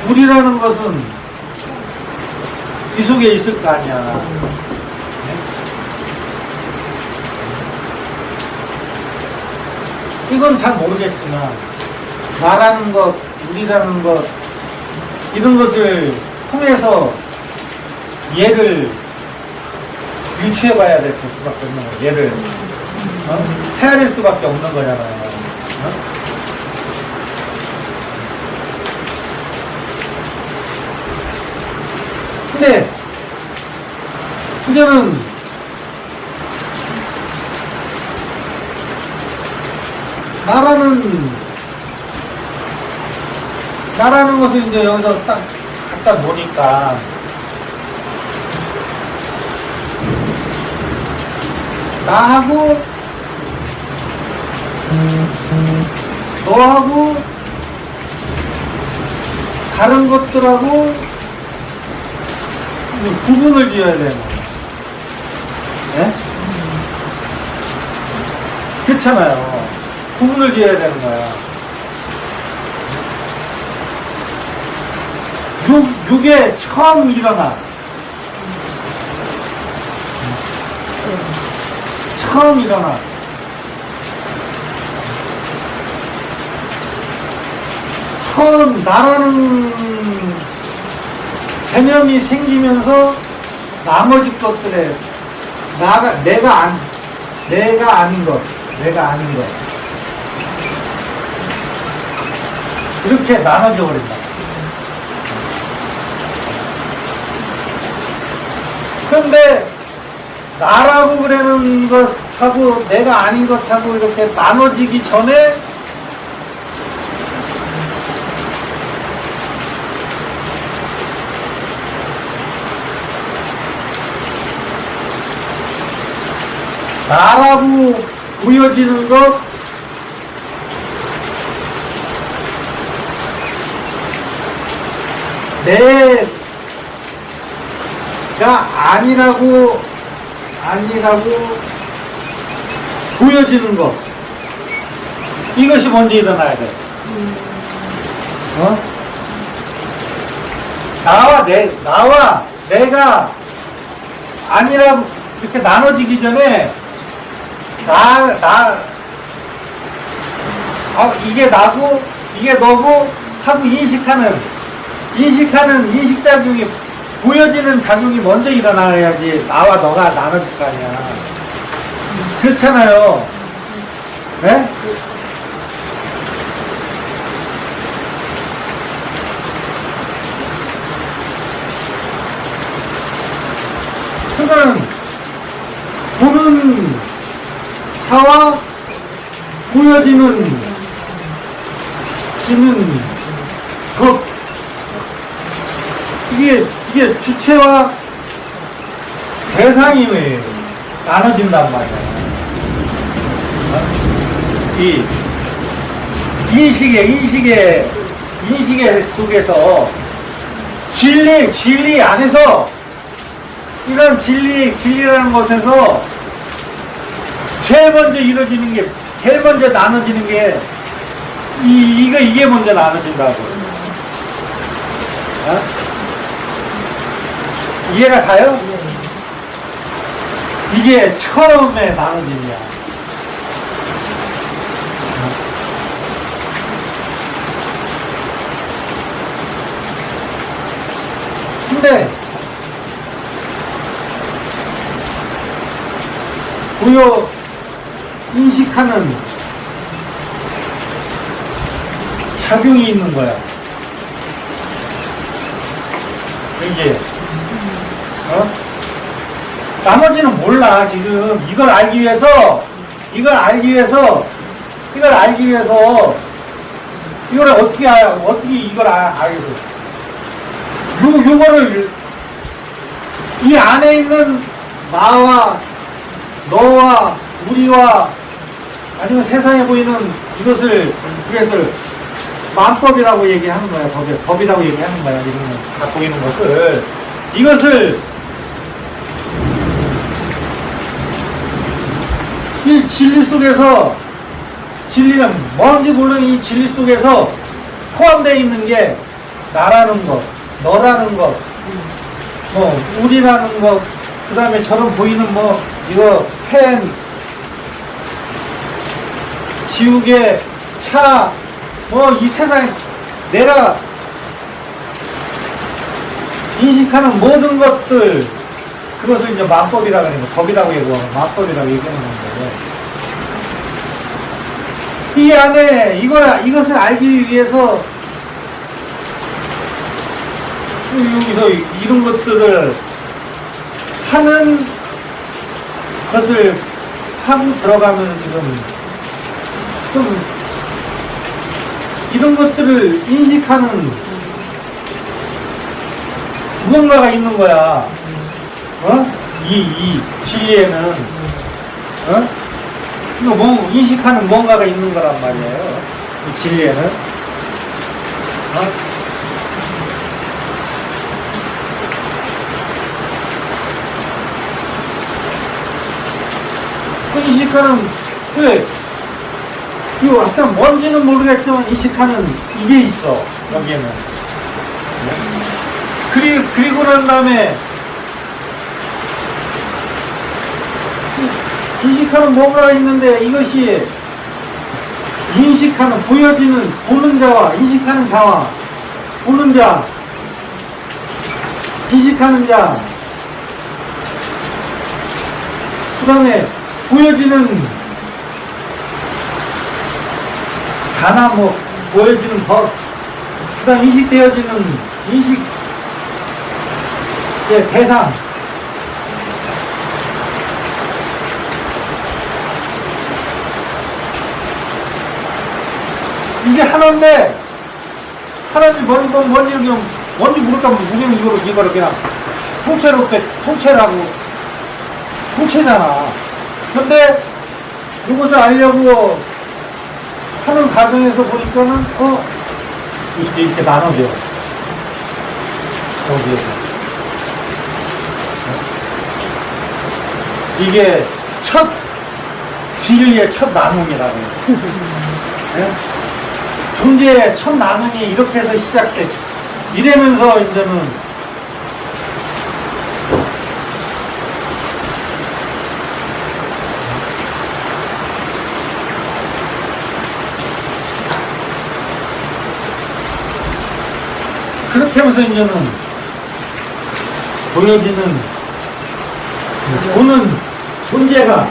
우리라는 것은 이 속에 있을 거 아니야. 이건 잘 모르겠지만 나라는 것, 우리라는 것 이런 것을 통해서 얘를 유추해 봐야 될 수밖에 없는 거야. 얘를 헤아릴 수밖에 없는 거잖아요. 근데 이제는 나라는 것을 이제 여기서 딱 갖다 놓으니까 나하고 너하고 다른 것들하고 구분을 지어야 되는 거예요. 네? 그렇잖아요. 구분을 지어야 되는 거야. 요게 처음 일어나. 처음 일어나. 처음 나라는 개념이 생기면서 나머지 것들에 내가 아닌 것 이렇게 나눠져 버린다. 그런데 나라고 그러는 것하고 내가 아닌 것하고 이렇게 나눠지기 전에 나라고 보여지는 것, 내가 아니라고 보여지는 것, 이것이 먼저 일어나야 돼. 나와 내가 아니라고 이렇게 나눠지기 전에 이게 나고 이게 너고 하고 인식하는 인식작용이, 보여지는 작용이 먼저 일어나야지 나와 너가 나눠질 거 아니야. 그렇잖아요. 네? 그거는 보는 사와 보여지는 것, 이게 주체와 대상이 나눠진단 말이야. 이 인식의 속에서 진리 안에서, 이런 진리라는 것에서 제일 먼저 이루어지는 게, 제일 먼저 나눠지는 게 이게 먼저 나눠진다고. 이해가 가요? 이게 처음에 나눠지냐. 근데 보여 인식하는 작용이 있는 거야. 이게 나머지는 몰라. 지금 이걸 알기 위해서 이걸 어떻게 이걸 알겠어. 요거를 이 안에 있는 나와 너와 우리와 아니면 세상에 보이는 이것을 만법이라고 얘기하는 거야. 법이라고 얘기하는 거야. 지금 갖고 있는 것을, 이것을 이 진리 속에서, 진리는 뭔지 모르는 이 진리 속에서 포함되어 있는 게 나라는 것, 너라는 것, 뭐 우리라는 것, 그 다음에 저런 보이는 이거 펜, 지우개, 차, 이 세상에 내가 인식하는 모든 것들, 그것을 이제 만법이라고 하는 거, 법이라고 얘기하고 만법이라고 얘기하는 건데, 이 안에 이것을 알기 위해서 여기서 이런 것들을 하는 것을 하고 들어가면 좀 이런 것들을 인식하는 무언가가 있는 거야. 이 진리에는, 이거 인식하는 무언가가 있는 거란 말이에요. 이 진리에는. 그 인식하는, 이거 약간 뭔지는 모르겠지만 인식하는 이게 있어, 여기에는. 그리고 난 다음에 인식하는 뭔가가 있는데, 이것이 인식하는, 보여지는, 보는 자와 인식하는 자와, 보는 자, 인식하는 자, 그 다음에 보여지는 자나 보여지는 것, 그 다음 인식되어지는 대상, 이게 하나인데, 하나인지 뭔지 모를까, 우리는 이거를 그냥 통째라고, 통째잖아. 근데, 이것을 알려고 하는 과정에서 보니까는, 이렇게 나눠져. 여기에서. 이게 진리의 첫 나눔이라고. 네? 존재의 첫 나눔이 이렇게 해서 시작돼. 이러면서 이제는 그렇게 하면서 이제는 보여지는 보는 존재가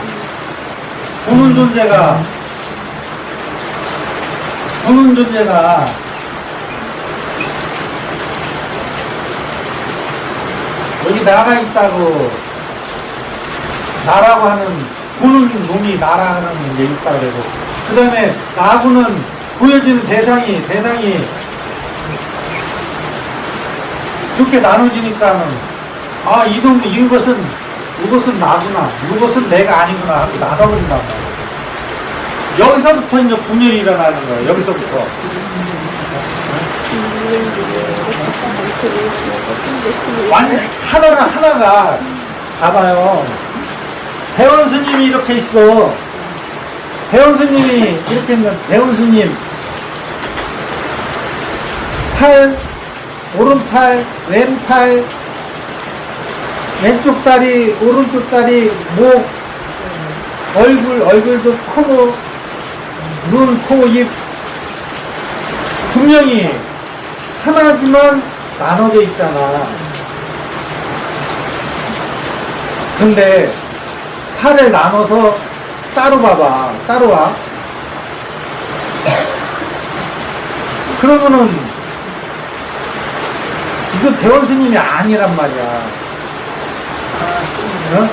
여기 나가 있다고 나라고 하는 보는 놈이 나라는 게 있다 그래도 그 다음에 나하고는 보여지는 대상이 이렇게 나눠지니까는 이것은 나구나 이것은 내가 아니구나 하고 나눠버린단 말이야. 여기서부터 이제 분열이 일어나는 거예요. 여기서부터. 하나가 봐봐요. 대원 스님이 이렇게 있어. 대원 스님이 이렇게 있는 대원 스님 팔, 오른팔, 왼팔, 왼쪽 다리, 오른쪽 다리, 목, 얼굴도 코, 눈, 코, 입 분명히 하나지만 나눠져 있잖아. 근데 팔을 나눠서 따로 봐봐. 따로 와. 그러면은 이거 대원 스님이 아니란 말이야. 어?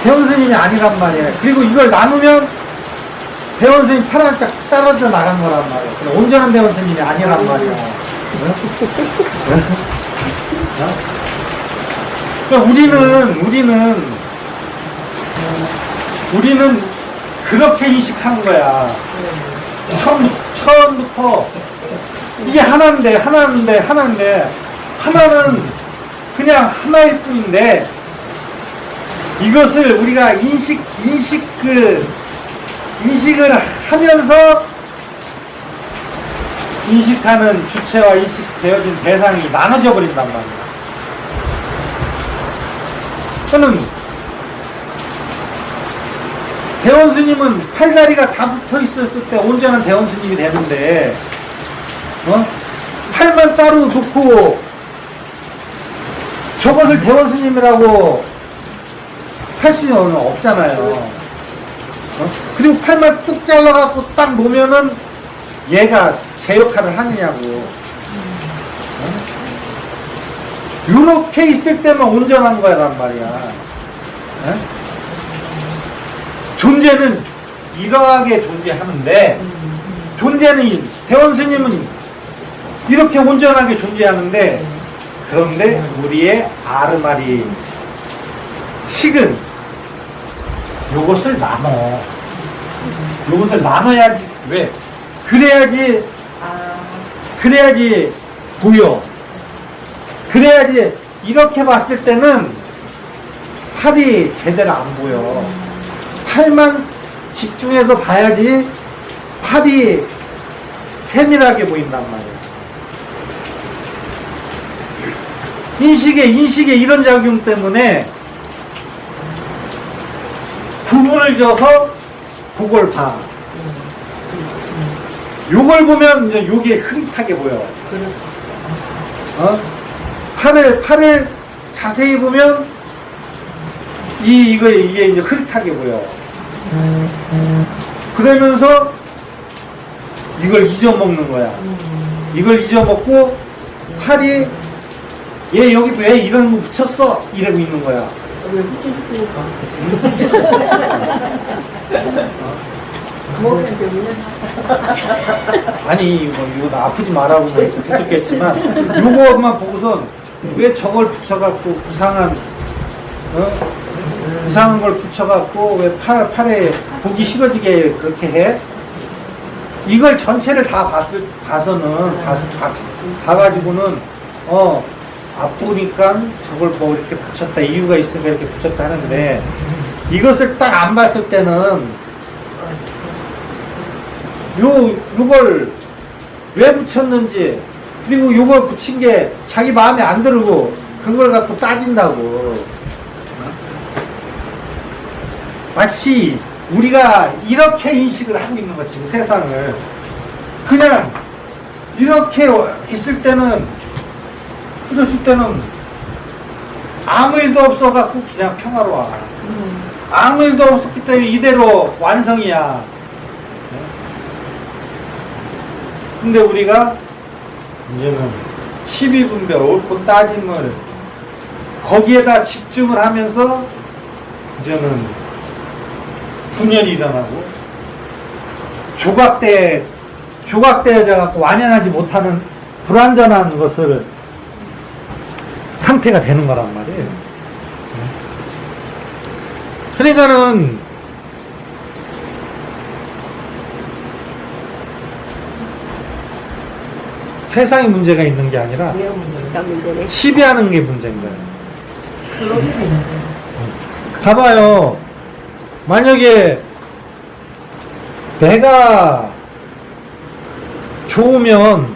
대원 스님이 아니란 말이야. 그리고 이걸 나누면 대원 스님 팔 한 짝 떨어져 나간 거란 말이야. 그래, 온전한 대원 스님이 아니란 말이야. 어? 그러니까 우리는 그렇게 인식하는 거야. 처음부터 이게 하나인데 하나는 그냥 하나일 뿐인데 이것을 우리가 인식을 하면서 인식하는 주체와 인식되어진 대상이 나눠져 버린단 말이야. 저는 대원 스님은 팔다리가 다 붙어 있었을 때 온전한 대원 스님이 되는데, 팔만 따로 놓고 저것을 대원 스님이라고 할 수는 없잖아요. 그리고 팔만 뚝 잘라갖고 딱 놓으면은 얘가 제 역할을 하느냐고. 이렇게 있을 때만 온전한 거란 말이야. 존재는 이러하게 존재하는데, 존재는, 대원 스님은 이렇게 온전하게 존재하는데, 그런데 우리의 아르마리, 식은 요것을 나눠. 요것을 나눠야지. 왜? 그래야지 보여. 그래야지 이렇게 봤을 때는 팔이 제대로 안 보여. 팔만 집중해서 봐야지 팔이 세밀하게 보인단 말이야. 인식의 이런 작용 때문에 구분을 져서 그걸 봐. 요걸 보면 이제 요게 흐릿하게 보여. 팔을 자세히 보면 이게 이제 흐릿하게 보여. 그러면서 이걸 잊어먹는 거야. 이걸 잊어먹고 팔이 얘 여기 왜 이런 거 붙였어? 이러고 있는 거야. 왜 붙였으니까? 먹는데 우는 아니 이거 아프지 말라고 붙였겠지만 요거만 보고선 왜 저걸 붙여갖고 이상한 걸 붙여갖고 왜 팔에 보기 싫어지게 그렇게 해? 이걸 전체를 다 봐가지고는 아프니까 저걸 뭐 이렇게 붙였다 이유가 있으니까 이렇게 붙였다 하는데 이것을 딱 안 봤을 때는 요걸 왜 붙였는지 그리고 요걸 붙인 게 자기 마음에 안 들고 그걸 갖고 따진다고. 마치 우리가 이렇게 인식을 하고 있는 거지 지금 세상을. 그냥 이렇게 있을 때는 그랬을 때는 아무 일도 없어갖고 그냥 평화로워. 아무 일도 없었기 때문에 이대로 완성이야. 근데 우리가 이제는 12분별 옳고 따짐을 거기에다 집중을 하면서 이제는 분열이 일어나고 조각되어져 갖고 완연하지 못하는 불완전한 것을 상태가 되는 거란 말이에요. 그러니까는 세상에 문제가 있는 게 아니라 시비하는 게 문제인 거예요. 봐봐요. 만약에 내가 좋으면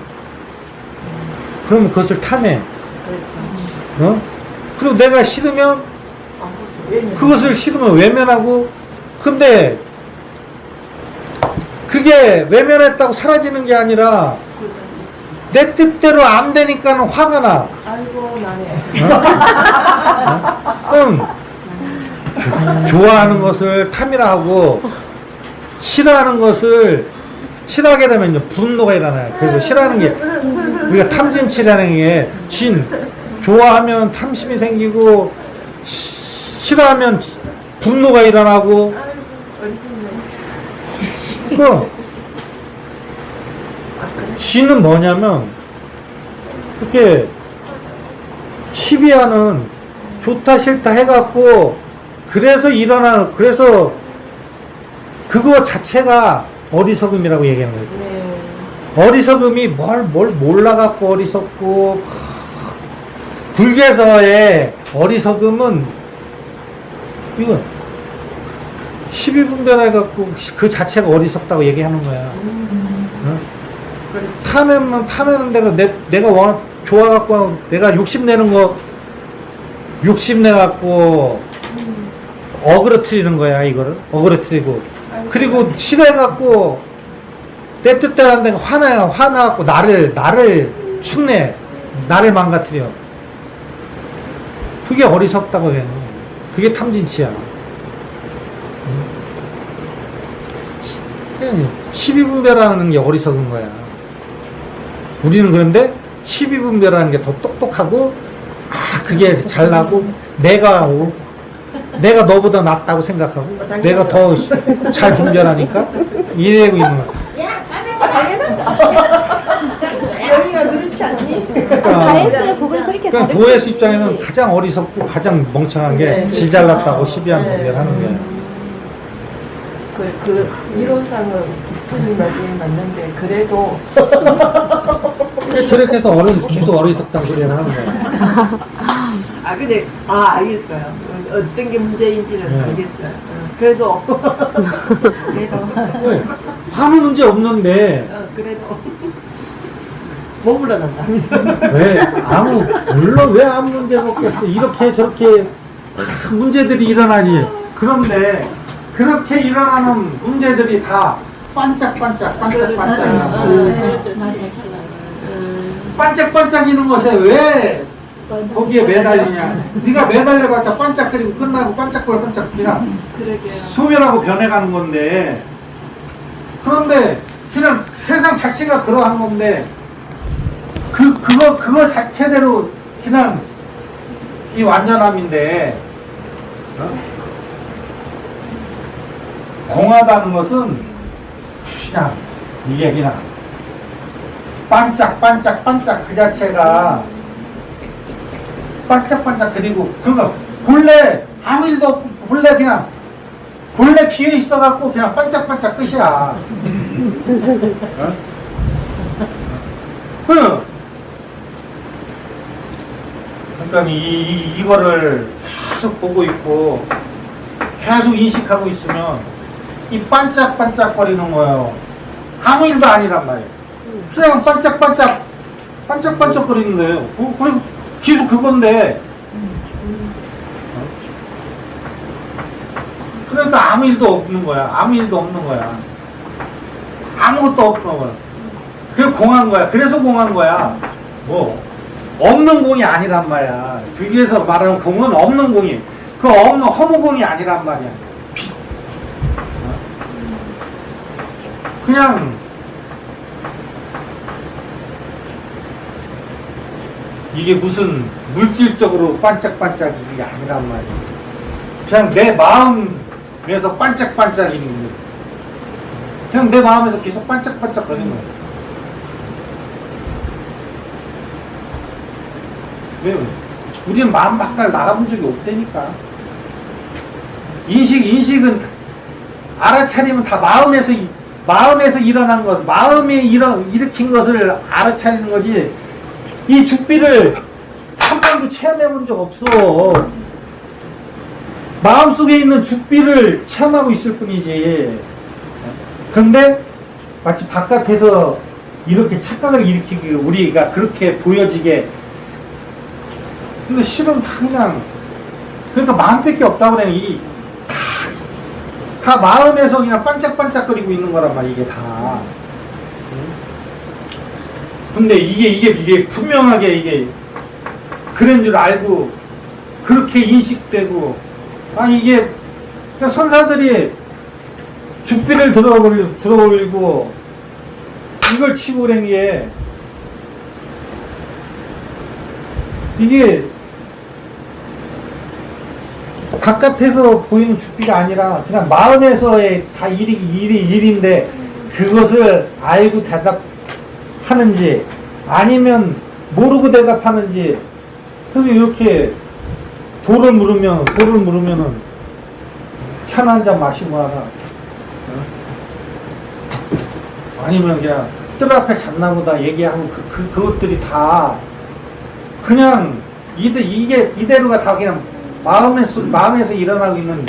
그러면 그것을 탐해. 그리고 내가 싫으면 그것을 싫으면 외면하고. 근데 그게 외면했다고 사라지는 게 아니라 내 뜻대로 안 되니까는 화가 나. 아이고 나네. 그럼 좋아하는 것을 탐이라 하고 싫어하는 것을 싫어하게 되면 이제 분노가 일어나요. 그래서 싫어하는 게 우리가 탐진치라는 게 좋아하면 탐심이 생기고 싫어하면 분노가 일어나고. 그 지는 뭐냐면 이렇게 시비하는 좋다 싫다 해갖고 그래서 그래서 그거 자체가 어리석음이라고 얘기하는 거예요. 네. 어리석음이 뭘 몰라갖고 어리석고. 불교에서의 어리석음은 이건 12분별해갖고 그 자체가 어리석다고 얘기하는 거야. 탐하는 대로 내가 좋아갖고 내가 욕심내는 거 욕심내갖고 어그러뜨리는 거야. 이거를 어그러뜨리고 그리고 싫어해갖고 내 뜻대로 안 되고 화나갖고 나를 축내 나를 망가뜨려. 그게 어리석다고 해요. 그게 탐진치야. 12분별하는 게 어리석은 거야. 우리는 그런데 12분별하는 게 더 똑똑하고 그게 잘나고 내가 너보다 낫다고 생각하고 내가 더 잘 분별하니까 이래고 있는 거야. 여기가 그렇지 않니? 자연스레 보고 그렇게 그러니까 도에스 입장에는 가장 어리석고 가장 멍청한 게 지 잘났다고 시비한 분별하는 거야. 그 이론상은 무슨 말씀이 맞는데 그래도 저렇게 해서 계속 어리석다는 소리를 하는 거야. 근데 알겠어요. 어떤 게 문제인지는 네. 알겠어요. 그래도 아무 문제 없는데 그래도 못 물러난다면서. 물론 왜 아무 문제가 없겠어. 이렇게 저렇게 문제들이 일어나지. 그런데 그렇게 일어나는 문제들이 다 반짝반짝 반짝반짝이는 것에 왜 거기에 매달리냐. 네가 매달려봤자 반짝거리고 끝나고 반짝거려 그냥 소멸하고 변해가는 건데. 그런데 그냥 세상 자체가 그러한 건데 그거 자체대로 그냥 이 완전함인데 공하다는 것은 그냥 이게 그냥 반짝 그 자체가 반짝 그리고 그러니까 본래 아무 일도 없고 본래 비어 있어갖고 그냥 반짝 끝이야. 어? 그러니까 이거를 계속 보고 있고 계속 인식하고 있으면 이 반짝거리는 거예요. 아무 일도 아니란 말이에요. 그냥 반짝거리는 거예요. 그리고 계속 그건데. 그러니까 아무 일도 없는 거야. 아무것도 없는 거야. 그래서 공한 거야. 그래서 공한 거야. 뭐 없는 공이 아니란 말이야. 불교에서 말하는 공은 없는 공이. 그 없는 허무공이 아니란 말이야. 그냥 이게 무슨 물질적으로 반짝반짝 이게 아니란 말이야. 그냥 내 마음에서 반짝반짝이는 거야. 그냥 내 마음에서 계속 반짝반짝거리는 거야. 왜? 우리는 마음 밖을 나가본 적이 없다니까. 인식은 알아차리면 다 마음에서 일어난 것, 마음이 일으킨 것을 알아차리는 거지. 이 죽비를 한 번도 체험해 본 적 없어. 마음속에 있는 죽비를 체험하고 있을 뿐이지. 근데 마치 바깥에서 이렇게 착각을 일으키기 우리가 그렇게 보여지게. 근데 실은 다 그냥 그러니까 마음밖에 없다고 그래. 다 마음에서 그냥 반짝반짝거리고 있는 거란 말이야. 이게 다. 근데 이게 분명하게 이게 그런 줄 알고 그렇게 인식되고 이게 그러니까 선사들이 죽비를 들어올리고 이걸 치고 그런 게 이게 바깥에서 보이는 죽비가 아니라 그냥 마음에서의 다 일인데 그것을 알고 대답하는지 아니면 모르고 대답하는지. 그래서 이렇게 돌을 물으면은 찬 한 잔 마시고 하나. 아니면 그냥 뜰 앞에 잤나보다 얘기하고 그것들이 다 그냥 이대로가 다 그냥 마음에서 일어나고 있는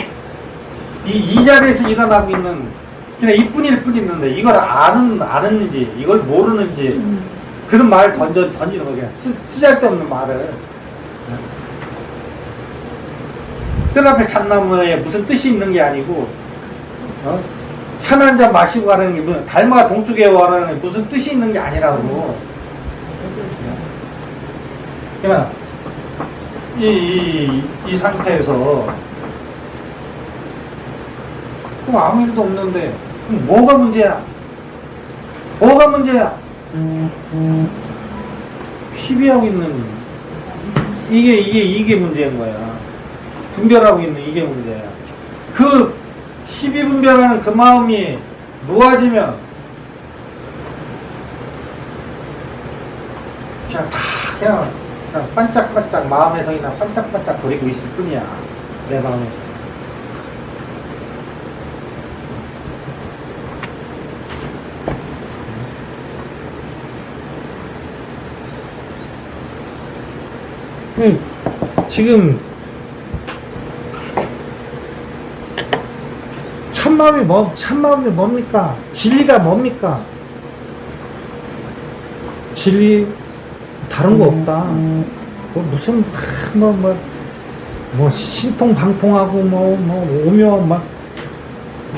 이 자리에서 일어나고 있는 그냥 이뿐일 뿐인데 이걸 아는지 이걸 모르는지 그런 말을 던지는 거 그냥 쓰잘데없는 말을. 뜰 앞에 잣나무에 무슨 뜻이 있는 게 아니고 찬 한 잔 마시고 가는 게 무슨 달마가 동쪽에 와라는 게 무슨 뜻이 있는 게 아니라고. 그냥 이 상태에서 그럼 아무 일도 없는데 그럼 뭐가 문제야? 희비하고 있는 이게 문제인 거야. 분별하고 있는 이게 문제야. 그 희비 분별하는 그 마음이 놓아지면 그냥 반짝반짝 마음에서 그냥 반짝반짝 거리고 있을 뿐이야. 내 마음에서. 지금 참마음이 뭡니까? 진리가 뭡니까? 진리 다른 거 없다. 뭐 무슨 뭐 신통방통하고 오며 막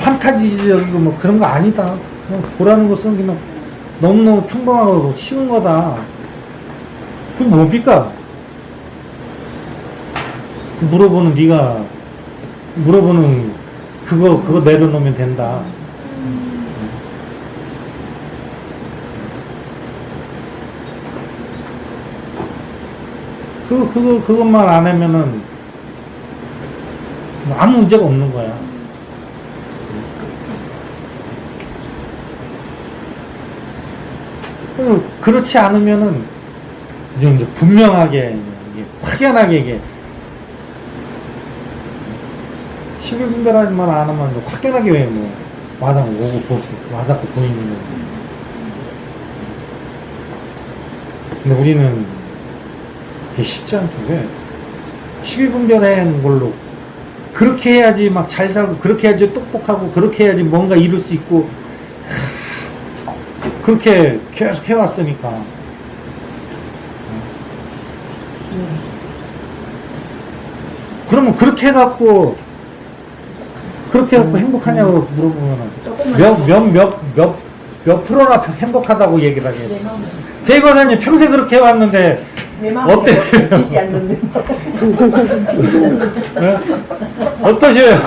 판타지적이고 뭐 그런 거 아니다. 그냥 도라는 것은 그냥 너무너무 평범하고 쉬운 거다. 그게 뭡니까? 물어보는 그거 내려놓으면 된다. 그것만 안 하면은 아무 문제가 없는 거야. 그렇지 않으면은 이제 분명하게 이게 확연하게 이게 11분별하지만 안 하면 확연하게 왜 뭐 와닿고 와닿고 보이는 거. 근데 우리는 그게 쉽지 않죠. 왜? 12분별하는 걸로 그렇게 해야지 막 잘 살고 그렇게 해야지 똑똑하고 그렇게 해야지 뭔가 이룰 수 있고 그렇게 계속 해왔으니까. 그러면 그렇게 해갖고 행복하냐고 물어보면은 몇 프로나 행복하다고 얘기를 하겠어요. 대관사님 평생 그렇게 해왔는데 내 마음에 어때요? 지지 않는데. 네? 어떠셔요?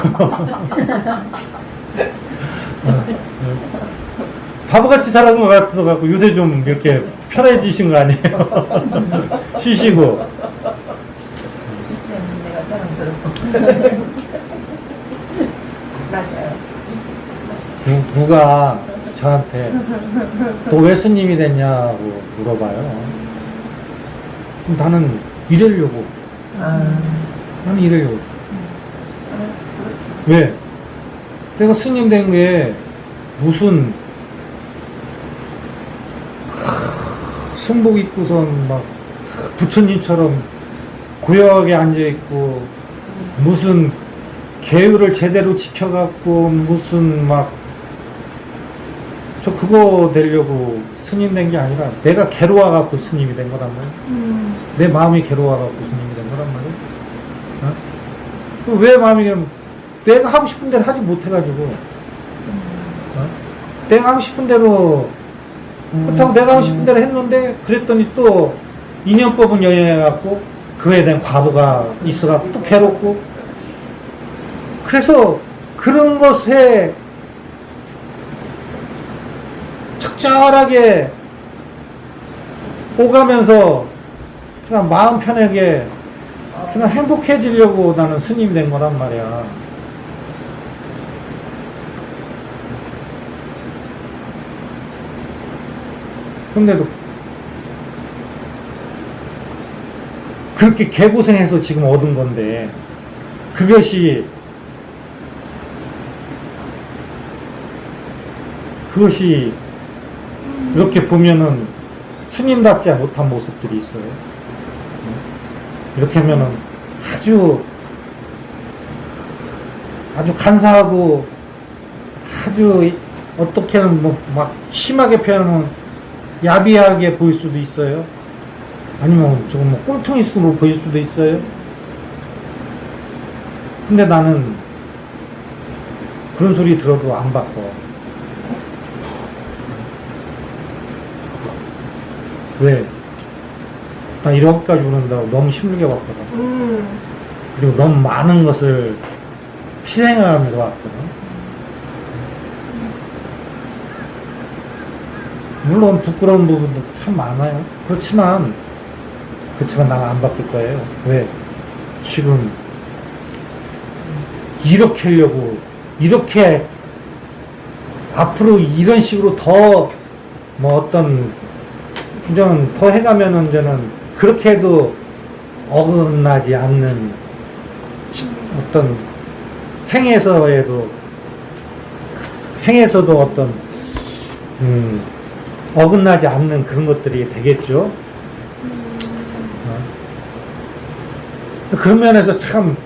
바보같이 살아온 것 같아서 요새 좀 이렇게 편해지신 거 아니에요? 쉬시고. 지지 않는 내가 사랑스럽고. 맞아요. 누가 저한테 너 왜 스님이 됐냐고 물어봐요. 그럼 나는 이러려고. 나는 이러려고. 왜? 내가 스님 된 게 무슨 승복 입고선 막 부처님처럼 고요하게 앉아있고 무슨 계율을 제대로 지켜갖고 무슨 막 저 그거 되려고 스님 된 게 아니라 내가 괴로워갖고 스님이 된 거란 말이야. 내 마음이 괴로워갖고 스님이 된 거란 말이야. 어? 그럼 왜 마음이 괴로워? 내가 하고 싶은 대로 하지 못해가지고 어? 내가 하고 싶은 대로 그렇다고 내가 하고 싶은 대로 했는데 그랬더니 또 인연법은 영향해갖고 그에 대한 과보가 있어갖고 또 괴롭고 그래서 그런 것에 적절하게 오가면서 그냥 마음 편하게 그냥 행복해지려고 나는 스님이 된 거란 말이야. 근데도 그렇게 개고생해서 지금 얻은 건데 그것이 이렇게 보면은 스님답지 못한 모습들이 있어요. 이렇게 하면은 아주 간사하고 아주 어떻게는 뭐 막 심하게 표현하면 야비하게 보일 수도 있어요. 아니면 조금 뭐 꼴통이수로 보일 수도 있어요. 근데 나는 그런 소리 들어도 안 바꿔. 왜? 나 이렇게까지 오는다고 너무 힘들게 왔거든. 그리고 너무 많은 것을 희생하면서 왔거든. 물론 부끄러운 부분도 참 많아요. 그렇지만 나는 안 바뀔 거예요. 왜? 지금 이렇게 하려고 이렇게 앞으로 이런 식으로 더 뭐 어떤 이제는 더 해가면은 이제는 그렇게 해도 어긋나지 않는 어떤 행에서도 어떤 어긋나지 않는 그런 것들이 되겠죠. 그런 면에서 참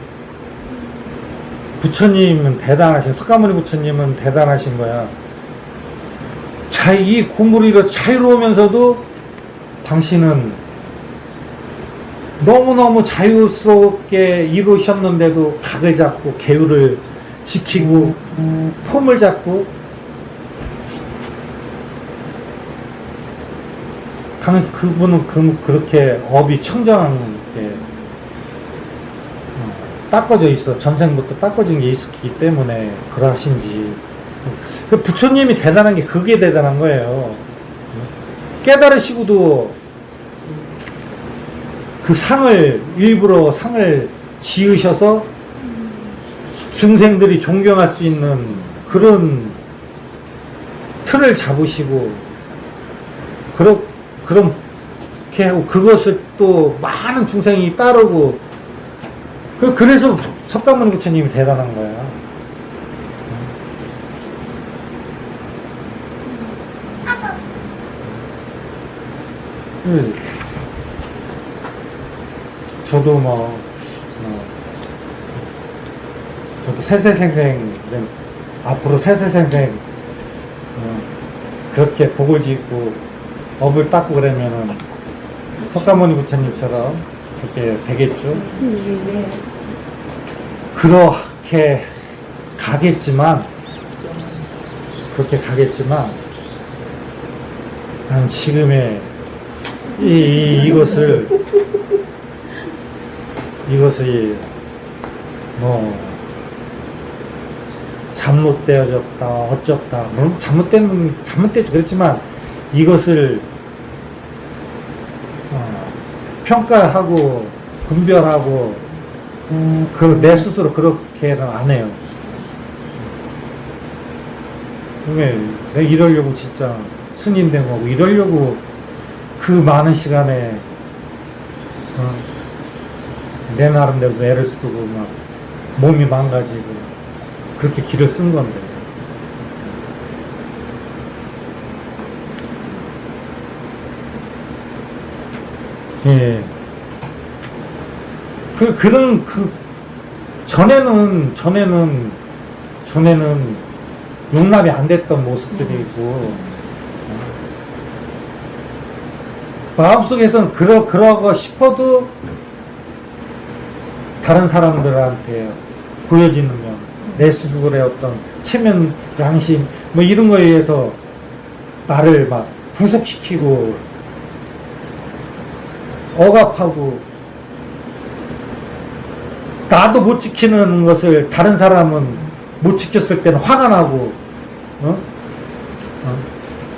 부처님은 대단하신, 석가모니 부처님은 대단하신 거야. 이 공부를 이렇게 자유로우면서도 당신은 너무너무 자유스럽게 이루셨는데도 각을 잡고 계율을 지키고 폼을 잡고 그분은 그렇게 업이 청정한 게 닦아져 있어. 전생부터 닦아진 게 있었기 때문에 그러신지. 부처님이 대단한 게 그게 대단한 거예요. 깨달으시고도 그 일부러 상을 지으셔서 중생들이 존경할 수 있는 그런 틀을 잡으시고 그렇게 하고 그것을 또 많은 중생이 따르고 그래서 석가모니 부처님이 대단한 거야. 저도 저도 세세생생 앞으로 세세생생 그렇게 복을 짓고 업을 닦고 그러면은 석가모니 부처님처럼 그렇게 되겠죠. 그렇게 가겠지만 나는 지금의 이것을 잘못되어졌다 어쩌다 물론 잘못되죠. 그렇지만 이것을 평가하고 분별하고 내 스스로 그렇게는 안 해요. 왜 내가 이러려고 진짜 스님 된 거고 이러려고 그 많은 시간에 내 나름대로 애를 쓰고 막 몸이 망가지고 그렇게 길을 쓴 건데. 예. 전에는 용납이 안 됐던 모습들이고, 마음속에서는 그러고 싶어도 다른 사람들한테 보여지는 면, 내 스스로의 어떤 체면, 양심, 뭐 이런 거에 의해서 나를 막 구속시키고, 억압하고, 나도 못 지키는 것을 다른 사람은 못 지켰을 때는 화가 나고,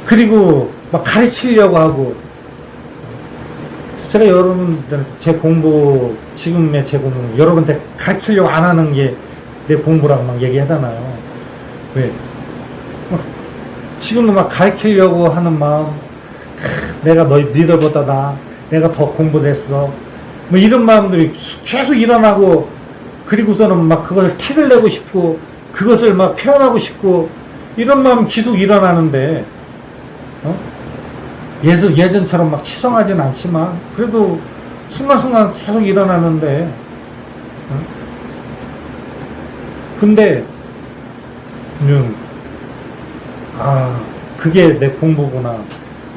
그리고 막 가르치려고 하고, 제가 여러분들 제 공부, 지금의 제 공부, 여러분한테 가르치려고 안 하는 게 내 공부라고 막 얘기하잖아요. 왜? 지금도 막 가르치려고 하는 마음, 내가 니들보다 내가 더 공부됐어. 뭐 이런 마음들이 계속 일어나고, 그리고서는 막 그것을 티를 내고 싶고, 그것을 막 표현하고 싶고, 이런 마음 계속 일어나는데, 예전처럼 막 치성하진 않지만, 그래도 순간순간 계속 일어나는데, 근데, 그게 내 공부구나.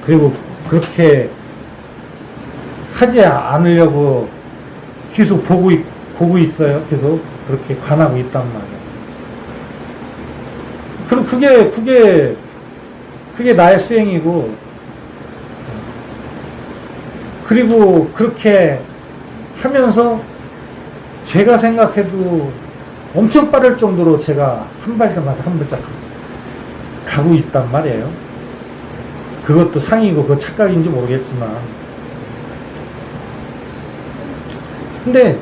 그리고 그렇게 하지 않으려고 계속 보고 있어요. 계속 그렇게 관하고 있단 말이에요. 그럼 그게 나의 수행이고, 그리고 그렇게 하면서 제가 생각해도 엄청 빠를 정도로 제가 한 발짝마다 한 발짝 가고 있단 말이에요. 그것도 상이고 그거 착각인지 모르겠지만, 근데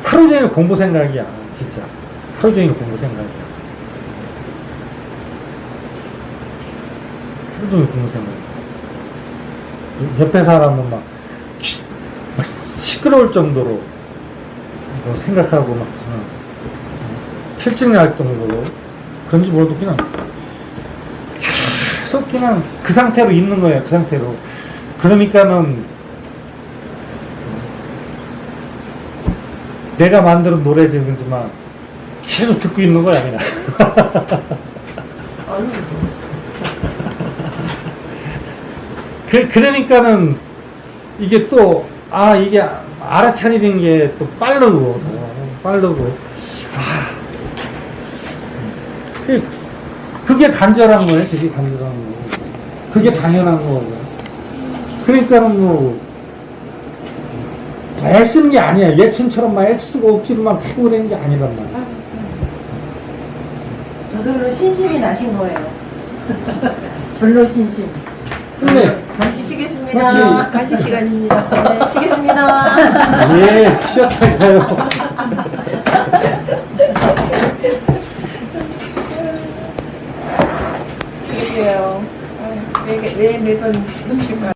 하루 종일 공부 생각이야. 진짜 하루 종일 공부 생각이야. 하루 종일 공부 생각이야. 옆에 사람은 막 시끄러울 정도로 생각하고 막 실증날 정도로 그런지 모르도 그냥 계속 그냥 그 상태로 있는 거예요. 그 상태로. 그러니까는 내가 만드는 노래들이지만 계속 듣고 있는 거야 그냥. 그러니까는 이게 또 이게 알아차리는 게 또 빠르고 그게 간절한 거예요. 그게 간절한 거. 그게 당연한 거고. 그러니까는 뭐 애쓰는 게 아니야. 예천처럼 막 애쓰고 억지로 막 피고 그러는 게 아니란 말이야. 저절로 신심이 나신 거예요. 절로 신심. 근데 잠시 쉬겠습니다. 그렇지. 간식 시간입니다. 네, 쉬겠습니다. 예, 쉬었다니까요. 그러게요. 왜 매번 눈치가